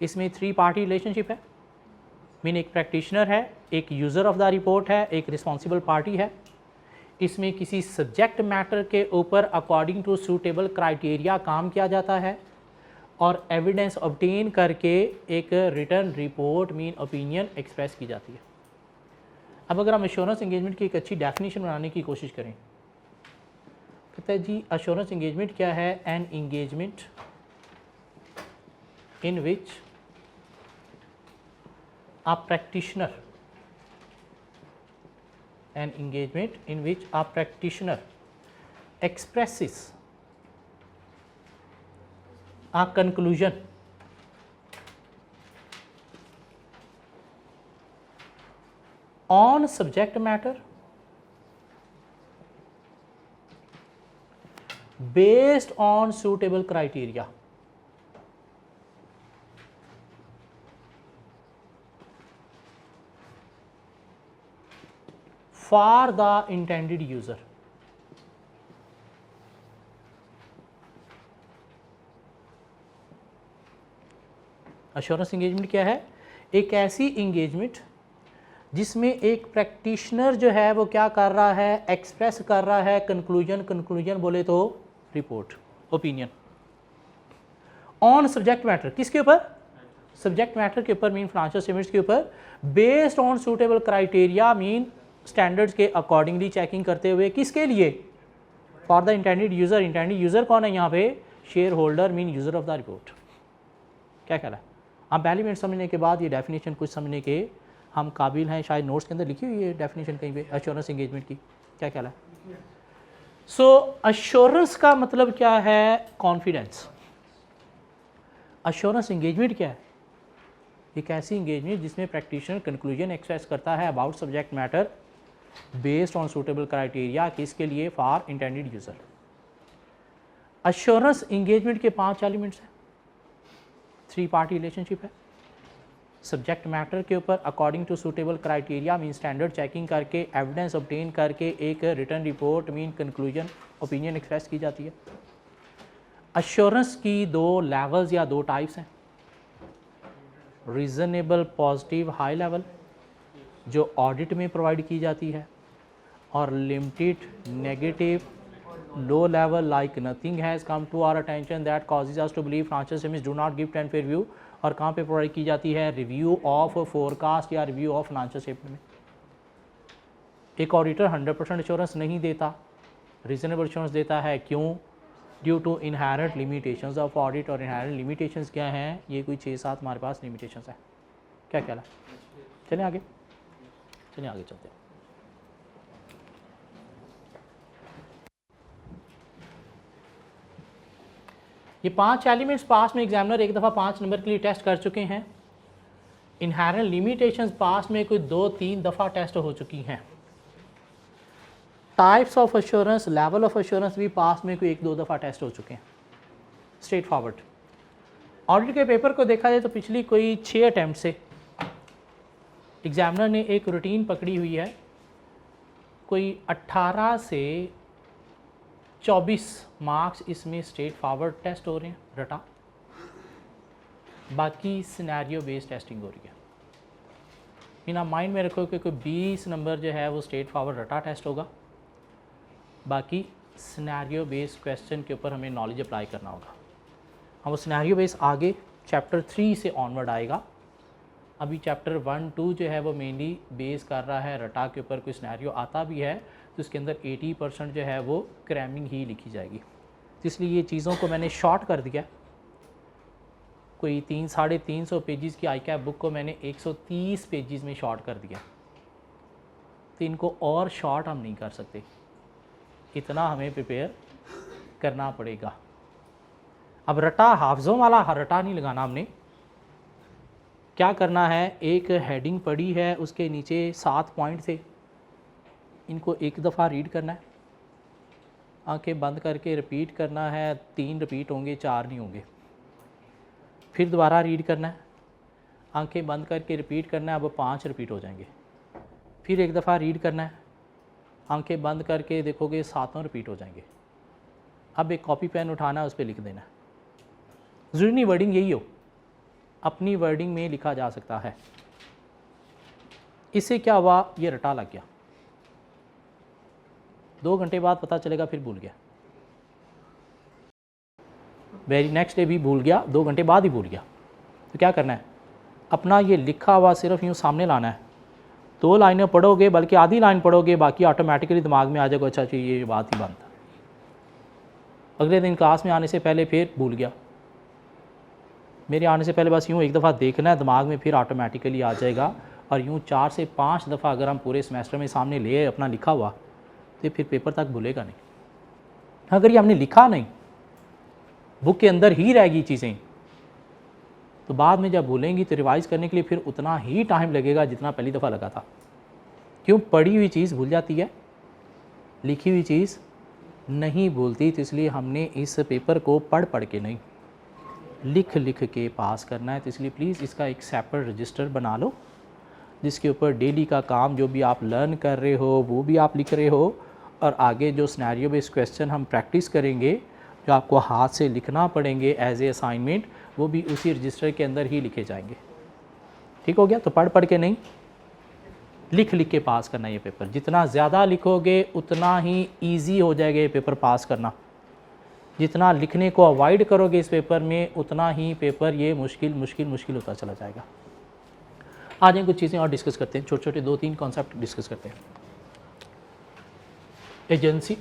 इसमें 3 पार्टी रिलेशनशिप है, मीन एक प्रैक्टिशनर है, एक यूज़र ऑफ द रिपोर्ट है, एक रिस्पॉन्सिबल पार्टी है। इसमें किसी सब्जेक्ट मैटर के ऊपर अकॉर्डिंग टू सूटेबल क्राइटेरिया काम किया जाता है, और एविडेंस ऑब्टेन करके एक written report mean opinion express की जाती है। अब अगर हम एश्योरेंस इंगेजमेंट की एक अच्छी डेफिनेशन बनाने की कोशिश करें, कहते हैं जी एश्योरेंस इंगेजमेंट क्या है? An engagement in which a practitioner, an engagement in which a practitioner expresses a conclusion on subject matter based on suitable criteria. For the intended user. Assurance engagement क्या है? एक ऐसी इंगेजमेंट जिसमें एक practitioner जो है वो क्या कर रहा है? एक्सप्रेस कर रहा है कंक्लूजन। कंक्लूजन बोले तो report, opinion on subject matter. किसके ऊपर? सब्जेक्ट मैटर के ऊपर मीन फाइनेंशियल स्टेटमेंट्स के ऊपर, based on suitable criteria mean standards के अकॉर्डिंगली चेकिंग करते हुए। किसके लिए? For the intended user. Intended user कौन है यहाँ पे? Share holder mean user of the report. क्या कहला? आप पहली मिनट समझने के बाद ये डेफिनेशन कुछ समझने के हम काबिल हैं। शायद नोट्स के अंदर लिखी हुई है डेफिनेशन कहीं पे एश्योरेंस इंगेजमेंट की। क्या कहला? सो एश्योरेंस का मतलब क्या है? कॉन्फिडेंस। एश्योरेंस इंगेजमेंट क्या है? एक ऐसी इंगेजमेंट जिसमें प्रैक्टिशनर कंक्लूजन एक्सप्रेस करता है about subject matter based on suitable criteria. किसके लिए? For intended user. Assurance engagement के 5 एलिमेंट्स हैं। 3 पार्टी रिलेशनशिप है, सब्जेक्ट मैटर के ऊपर according to suitable criteria mean standard checking करके, एविडेंस ऑब्टेन करके एक written report mean conclusion opinion express की जाती है। एश्योरेंस की 2 लेवल्स या 2 टाइप्स हैं। रीजनेबल पॉजिटिव हाई लेवल जो ऑडिट में प्रोवाइड की जाती है, और limited negative low level like nothing has come to our attention that causes us to believe financial statements do not give trend fair view। और कहाँ पे प्रोवाइड की जाती है? रिव्यू ऑफ फोरकास्ट या रिव्यू ऑफ फाइनेंशियल स्टेटमेंट में। एक auditor 100% assurance नहीं देता, रीजनेबल एश्योरेंस देता है। क्यों? Due to inherent limitations of audit. और इनहेरेंट लिमिटेशंस क्या हैं? ये कोई 6-7 हमारे पास लिमिटेशंस है। क्या कहला? चलें आगे, चलिए आगे चलते हैं। ये 5 एलिमेंट्स पास में एग्जामिनर एक दफ़ा 5 नंबर के लिए टेस्ट कर चुके हैं। इनहेरेंट लिमिटेशंस पास में कोई 2-3 दफ़ा टेस्ट हो चुकी हैं। Types of assurance, level of assurance भी पास में कोई 1-2 दफ़ा टेस्ट हो चुके हैं। Straight forward. ऑडिट के पेपर को देखा जाए तो पिछली कोई 6 अटैम्प्ट से एग्जामिनर ने एक रूटीन पकड़ी हुई है। कोई 18 से 24 मार्क्स इसमें स्ट्रेट फॉरवर्ड टेस्ट हो रहे हैं रटा, बाकी सिनेरियो बेस्ड टेस्टिंग हो रही है। इन आप माइंड में रखो कि कोई 20 नंबर जो है वो स्ट्रेट फॉरवर्ड रटा टेस्ट होगा, बाकी सिनेरियो बेस्ड क्वेश्चन के ऊपर हमें नॉलेज अप्लाई करना होगा। हम वो सिनेरियो बेस्ड आगे चैप्टर 3 से ऑनवर्ड आएगा। अभी चैप्टर 1-2 जो है वो मेनली बेस कर रहा है रटा के ऊपर। कोई सिनेरियो आता भी है तो उसके अंदर 80% जो है वो क्रैमिंग ही लिखी जाएगी। तो इसलिए ये चीज़ों को मैंने शॉर्ट कर दिया। कोई 300-350 पेजेस की आई कैप बुक को मैंने 130 पेजेस में शॉर्ट कर दिया। तो इनको और शॉर्ट हम नहीं कर सकते, इतना हमें प्रिपेयर करना पड़ेगा। अब रटा हाफ्ज़ों वाला रटा नहीं लगाना हमने। क्या करना है? एक हेडिंग पड़ी है, उसके नीचे 7 पॉइंट थे, इनको एक दफ़ा रीड करना है, आंखें बंद करके रिपीट करना है। 3 रिपीट होंगे, 4 नहीं होंगे। फिर दोबारा रीड करना है, आंखें बंद करके रिपीट करना है। अब 5 रिपीट हो जाएंगे। फिर एक दफ़ा रीड करना है, आंखें बंद करके देखोगे 7 रिपीट हो जाएंगे। अब एक कॉपी पेन उठाना है, उस पर लिख देना है। ज़रूरी नहीं वर्डिंग यही हो, अपनी वर्डिंग में लिखा जा सकता है। इससे क्या हुआ? ये रटा लग गया। 2 घंटे बाद पता चलेगा फिर भूल गया, वेरी नेक्स्ट डे भी भूल गया, 2 घंटे बाद ही भूल गया। तो क्या करना है? अपना ये लिखा हुआ सिर्फ यूँ सामने लाना है। 2 लाइनें पढ़ोगे, बल्कि आधी लाइन पढ़ोगे, बाकी ऑटोमेटिकली दिमाग में आ जाएगा, अच्छा ये बात ही बनता। अगले दिन क्लास में आने से पहले फिर भूल गया। मेरे आने से पहले बस यूँ एक दफ़ा देखना है, दिमाग में फिर ऑटोमेटिकली आ जाएगा। और यूँ 4 से 5 दफ़ा अगर हम पूरे सेमेस्टर में सामने ले अपना लिखा हुआ, तो फिर पेपर तक भूलेगा नहीं। अगर ये हमने लिखा नहीं, बुक के अंदर ही रहेगी चीज़ें, तो बाद में जब भूलेंगी तो रिवाइज़ करने के लिए फिर उतना ही टाइम लगेगा जितना पहली दफ़ा लगा था। क्यों? पढ़ी हुई चीज़ भूल जाती है, लिखी हुई चीज़ नहीं भूलती। तो इसलिए हमने इस पेपर को पढ़ के नहीं, लिख के पास करना है। तो इसलिए प्लीज़ इसका एक सेपरेट रजिस्टर बना लो, जिसके ऊपर डेली का काम जो भी आप लर्न कर रहे हो वो भी आप लिख रहे हो, और आगे जो सिनेरियो बेस्ड क्वेश्चन हम प्रैक्टिस करेंगे, जो आपको हाथ से लिखना पड़ेंगे एज ए असाइनमेंट, वो भी उसी रजिस्टर के अंदर ही लिखे जाएंगे। ठीक हो गया? तो पढ़ के नहीं, लिख के पास करना ये पेपर। जितना ज़्यादा लिखोगे उतना ही ईजी हो जाएगा ये पेपर पास करना। जितना लिखने को अवॉइड करोगे इस पेपर में, उतना ही पेपर ये मुश्किल होता चला जाएगा। आज हम कुछ चीज़ें और डिस्कस करते हैं, छोटे 2-3 कॉन्सेप्ट डिस्कस करते हैं। Agency,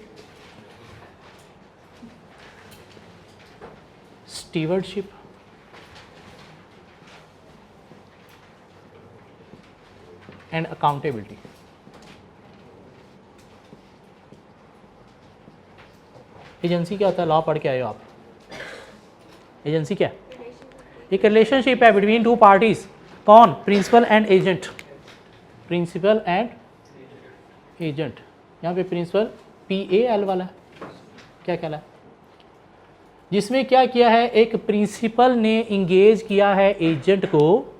stewardship, and accountability. Agency क्या होता है? लॉ पढ़ के आए हो आप। एजेंसी क्या है? एक रिलेशनशिप है बिटवीन 2 पार्टीज। कौन? Principal and agent. Principal and agent. यहाँ पे प्रिंसिपल PAL वाला है, क्या कहला है? जिसमें क्या किया है, एक प्रिंसिपल ने इंगेज किया है एजेंट को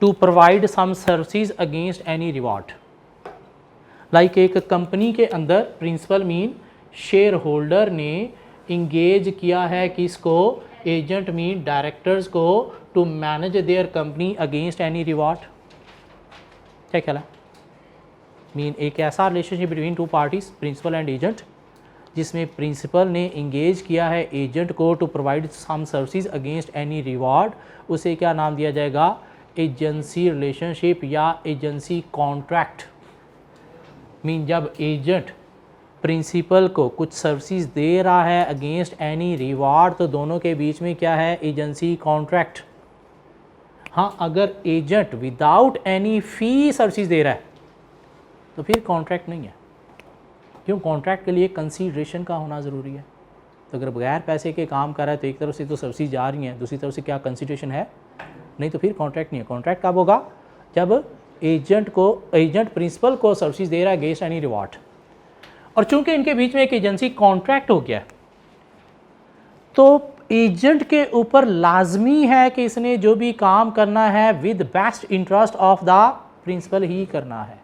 to provide some services against any reward. Like एक कंपनी के अंदर प्रिंसिपल मीन शेयर होल्डर ने इंगेज किया है किसको? एजेंट मीन डायरेक्टर्स को, to manage their company against any reward. क्या कहला? मीन एक ऐसा relationship between 2 parties, principal and agent, जिसमें प्रिंसिपल ने इंगेज किया है एजेंट को to provide some services against any reward, उसे क्या नाम दिया जाएगा? एजेंसी रिलेशनशिप या एजेंसी कॉन्ट्रैक्ट। मीन जब एजेंट प्रिंसिपल को कुछ सर्विसेज दे रहा है अगेंस्ट एनी रिवॉर्ड, तो दोनों के बीच में क्या है? Agency contract. हाँ, अगर एजेंट विदाउट एनी फ़ी सर्विसेज दे रहा है तो फिर कॉन्ट्रैक्ट नहीं है। क्यों? कॉन्ट्रैक्ट के लिए कंसीडरेशन का होना ज़रूरी है। तो अगर बगैर पैसे के काम कर रहा है तो एक तरफ से तो सर्विसेज जा रही हैं, दूसरी तरफ से क्या कंसीडरेशन है? नहीं, तो फिर कॉन्ट्रैक्ट नहीं है। कॉन्ट्रैक्ट कब होगा? जब एजेंट प्रिंसिपल को सर्विसेज दे रहा है अगेंस्ट एनी रिवॉर्ड। और चूंकि इनके बीच में एक एजेंसी कॉन्ट्रैक्ट हो गया, तो एजेंट के ऊपर लाजमी है कि इसने जो भी काम करना है with best interest of the principal ही करना है।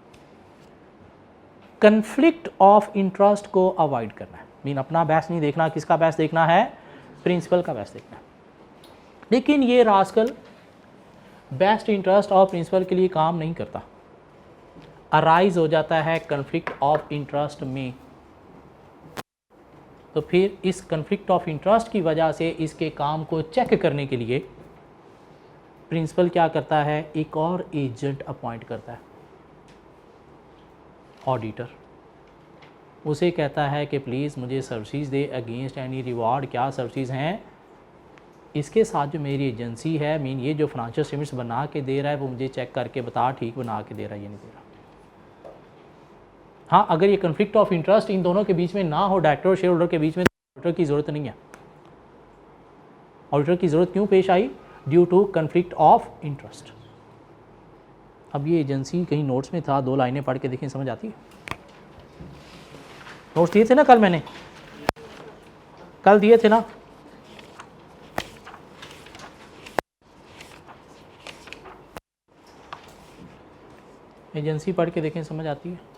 कन्फ्लिक्ट ऑफ इंटरेस्ट को अवॉइड करना है। मीन अपना बेस्ट नहीं देखना, किसका बेस्ट देखना है? प्रिंसिपल का बेस्ट देखना है। लेकिन ये rascal best interest of principal के लिए काम नहीं करता, अराइज हो जाता है कन्फ्लिक्ट ऑफ इंटरेस्ट में। तो फिर इस कन्फ्लिक्ट ऑफ इंटरेस्ट की वजह से इसके काम को चेक करने के लिए प्रिंसिपल क्या करता है? एक और एजेंट अपॉइंट करता है, ऑडिटर। उसे कहता है कि प्लीज़ मुझे सर्विसेज दे अगेंस्ट एनी रिवॉर्ड। क्या सर्विसेज हैं? इसके साथ जो मेरी एजेंसी है, मीन ये जो फाइनेंशियल स्टेटमेंट्स बना के दे रहा है वो मुझे चेक करके बता ठीक बना के दे रहा है या नहीं दे रहा। हाँ, अगर ये कन्फ्लिक्ट ऑफ इंटरेस्ट इन दोनों के बीच में ना हो, डायरेक्टर और शेयर होल्डर के बीच में, ऑडिटर की ज़रूरत नहीं है। ऑडिटर की ज़रूरत क्यों पेश आई? Due to conflict of interest. अब ये एजेंसी कहीं नोट्स में था, 2 लाइनें पढ़ के देखें, समझ आती है? नोट्स दिए थे ना कल, मैंने कल दिए थे ना। एजेंसी पढ़ के देखें, समझ आती है?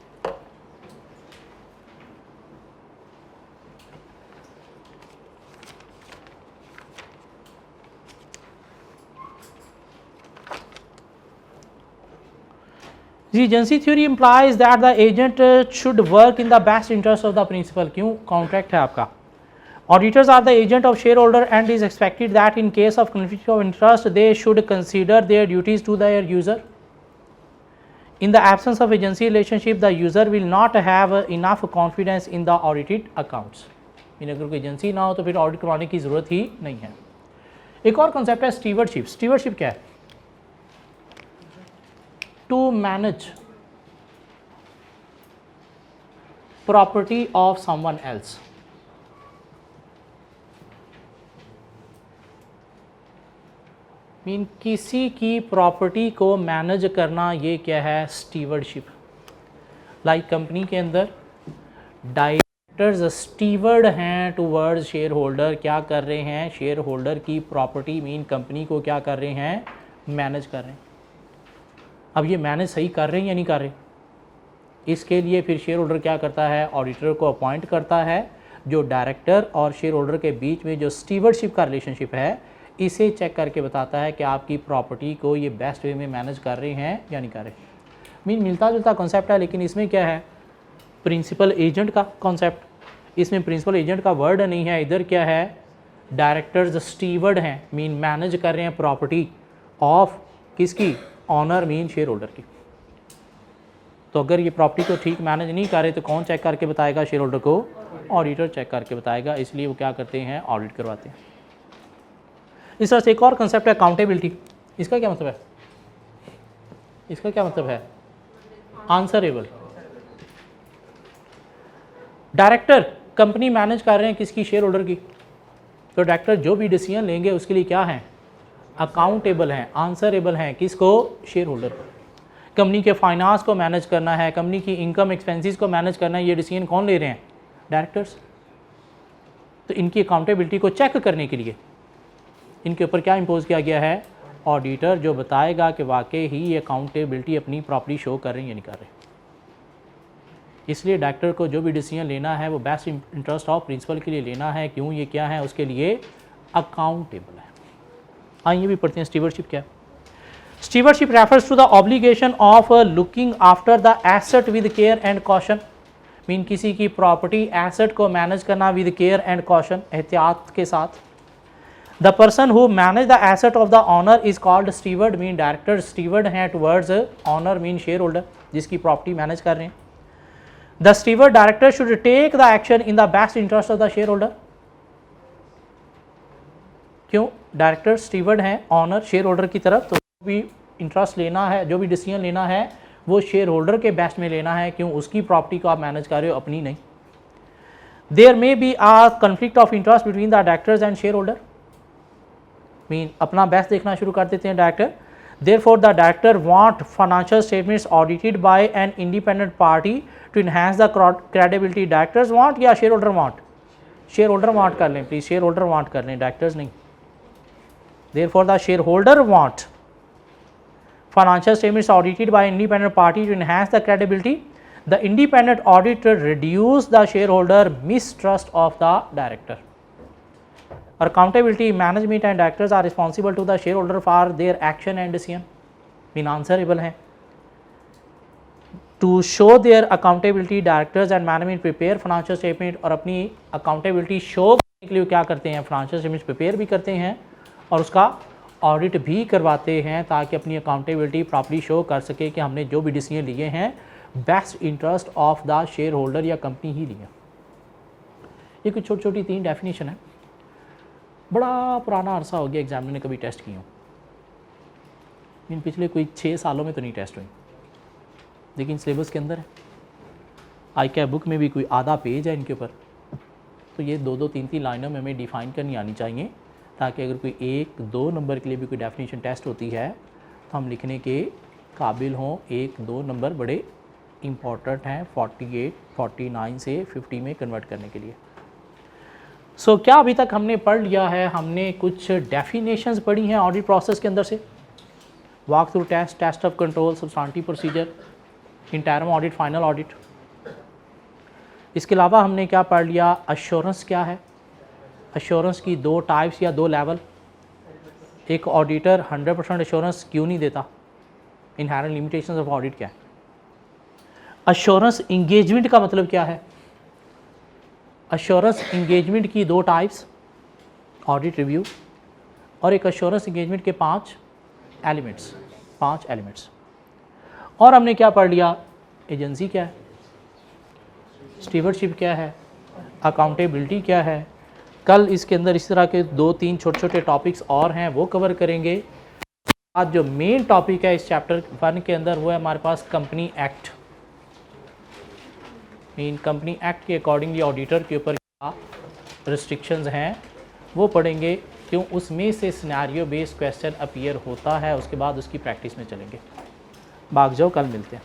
The agency theory implies that the agent should work in the best interest of the principal. क्यों? कॉन्ट्रैक्ट है आपका। Auditors are the agent of shareholder and is expected that in case of conflict of interest they should consider their duties to their user. In the absence of agency relationship, the user will not have enough confidence in the audited accounts. अगर कोई agency ना हो तो फिर audit करवाने की ज़रूरत ही नहीं है। एक और कॉन्सेप्ट है स्टीवर्डशिप। स्टीवर्डशिप क्या है? To manage property of someone else. Mean किसी की प्रॉपर्टी को मैनेज करना, ये क्या है? स्टीवर्डशिप। लाइक कंपनी के अंदर डायरेक्टर्स स्टीवर्ड हैं टूवर्ड्स शेयर होल्डर। क्या कर रहे हैं? शेयर होल्डर की प्रॉपर्टी मीन कंपनी को क्या कर रहे हैं? मैनेज कर रहे हैं। अब ये मैनेज सही कर रहे हैं या नहीं कर रहे? इसके लिए फिर शेयर होल्डर क्या करता है? ऑडिटर को अपॉइंट करता है, जो डायरेक्टर और शेयर होल्डर के बीच में जो स्टीवर्डशिप का रिलेशनशिप है, इसे चेक करके बताता है कि आपकी प्रॉपर्टी को ये बेस्ट वे में मैनेज कर रहे हैं या नहीं कर रहे। मीन मिलता जुलता कॉन्सेप्ट है, लेकिन इसमें क्या है? प्रिंसिपल एजेंट का कॉन्सेप्ट। इसमें प्रिंसिपल एजेंट का वर्ड नहीं है, इधर क्या है? डायरेक्टर्स स्टीवर्ड हैं, मीन मैनेज कर रहे हैं प्रॉपर्टी ऑफ किसकी? ऑनर मीन शेयर होल्डर की। तो अगर ये प्रॉपर्टी को ठीक मैनेज नहीं कर रहे तो कौन चेक करके बताएगा? शेयर होल्डर को ऑडिटर चेक करके बताएगा। इसलिए वो क्या करते हैं? ऑडिट करवाते हैं। इस तरह से एक और कंसेप्ट है अकाउंटेबिलिटी। इसका क्या मतलब है? इसका क्या मतलब है? आंसरेबल। डायरेक्टर कंपनी मैनेज कर रहे हैं किसकी? शेयर होल्डर की। तो डायरेक्टर जो भी डिसीजन लेंगे उसके लिए क्या है? अकाउंटेबल हैं, आंसरेबल हैं। किसको? शेयर होल्डर को। कंपनी के फाइनेंस को मैनेज करना है, कंपनी की इनकम एक्सपेंसेस को मैनेज करना है, ये डिसीजन कौन ले रहे हैं? डायरेक्टर्स। तो इनकी अकाउंटेबिलिटी को चेक करने के लिए इनके ऊपर क्या इंपोज किया गया है? ऑडिटर, जो बताएगा कि वाकई ही ये अकाउंटेबिलिटी अपनी प्रॉपर्टी शो कर रहे हैं या नहीं कर रहे। इसलिए डायरेक्टर को जो भी डिसीजन लेना है वो बेस्ट इंटरेस्ट ऑफ प्रिंसिपल के लिए लेना है। क्यों? ये क्या है? उसके लिए अकाउंटेबल है। आइए भी पढ़ते हैं स्टीवर्डशिप क्या है। Stewardship refers to the obligation of looking after the asset with care and caution. Mean किसी की प्रॉपर्टी एसेट को मैनेज करना विद केयर एंड कॉशन, एहतियात के साथ। The person who manage the asset of the owner is called steward, mean director steward हैं towards owner, mean share holder जिसकी property manage कर रहे हैं। The steward director should take the action in the best interest of the share holder. क्यों? Director steward हैं honour share holder की तरफ, तो जो भी इंटरेस्ट लेना है, जो भी डिसीजन लेना है वो शेयर होल्डर के बेस्ट में लेना है। क्यों? उसकी प्रॉपर्टी को आप मैनेज कर रहे हो, अपनी नहीं। There may be a conflict of interest between the directors and share holder, mean अपना बेस्ट देखना शुरू कर देते हैं director. Therefore the director want financial statements audited by an independent party to enhance the credibility. Directors want या share holder want? Share holder want कर लें please, share holder want कर लें, डायरेक्टर्स नहीं। Therefore the share holder want financial statements audited by independent party to enhance the credibility. The independent auditor reduce the shareholder mistrust of the director. Accountability, management and directors are responsible to the shareholder for their action and decision, mean answerable हैं। To show their accountability, directors and management prepare financial statement, और अपनी accountability show करने के लिए क्या करते हैं? financial statements prepare भी करते हैं और उसका ऑडिट भी करवाते हैं, ताकि अपनी अकाउंटेबिलिटी प्रॉपर्ली शो कर सके कि हमने जो भी डिसीजन लिए हैं best interest of the share holder या कंपनी ही लिया। ये कुछ छोटी छोटी 3 डेफिनेशन है। बड़ा पुराना अरसा हो गया एग्जामिनर ने कभी टेस्ट किए हो, इन पिछले कोई 6 सालों में तो नहीं टेस्ट हुई, लेकिन सिलेबस के अंदर है। ICAP बुक में भी कोई आधा पेज है इनके ऊपर। तो ये 2-2, 3-3 लाइनों में हमें डिफ़ाइन करनी आनी चाहिए, ताकि अगर कोई 1-2 नंबर के लिए भी कोई डेफिनेशन टेस्ट होती है तो हम लिखने के काबिल हों। 1-2 नंबर बड़े इम्पॉर्टेंट हैं 48, 49 से 50 में कन्वर्ट करने के लिए। सो क्या अभी तक हमने पढ़ लिया है? हमने कुछ डेफिनेशंस पढ़ी हैं ऑडिट प्रोसेस के अंदर से। Walk through test, test of control, substantive procedure, interim audit, final audit. इसके अलावा हमने क्या पढ़ लिया? अश्योरेंस क्या है? अश्योरेंस की 2 टाइप्स या 2 लेवल। एक ऑडिटर 100% अश्योरेंस क्यों नहीं देता? इनहेरेंट लिमिटेशंस ऑफ ऑडिट क्या है? अश्योरेंस इंगेजमेंट का मतलब क्या है? अश्योरेंस इंगेजमेंट की 2 टाइप्स, ऑडिट रिव्यू और एक अश्योरेंस इंगेजमेंट के 5 एलिमेंट्स। और हमने क्या पढ़ लिया? एजेंसी क्या है, स्टीवर्डशिप क्या है, अकाउंटेबिलिटी क्या है। कल इसके अंदर इस तरह के 2-3 छोटे छोटे टॉपिक्स और हैं, वो कवर करेंगे। आज जो मेन टॉपिक है इस चैप्टर 1 के अंदर वो है हमारे पास कंपनी एक्ट। इन कंपनी एक्ट के अकॉर्डिंगली ऑडिटर के ऊपर क्या रिस्ट्रिक्शंस हैं वो पढ़ेंगे, क्यों उसमें से सिनेरियो बेस्ड क्वेश्चन अपीयर होता है, उसके बाद उसकी प्रैक्टिस में चलेंगे। भाग जाओ, कल मिलते हैं।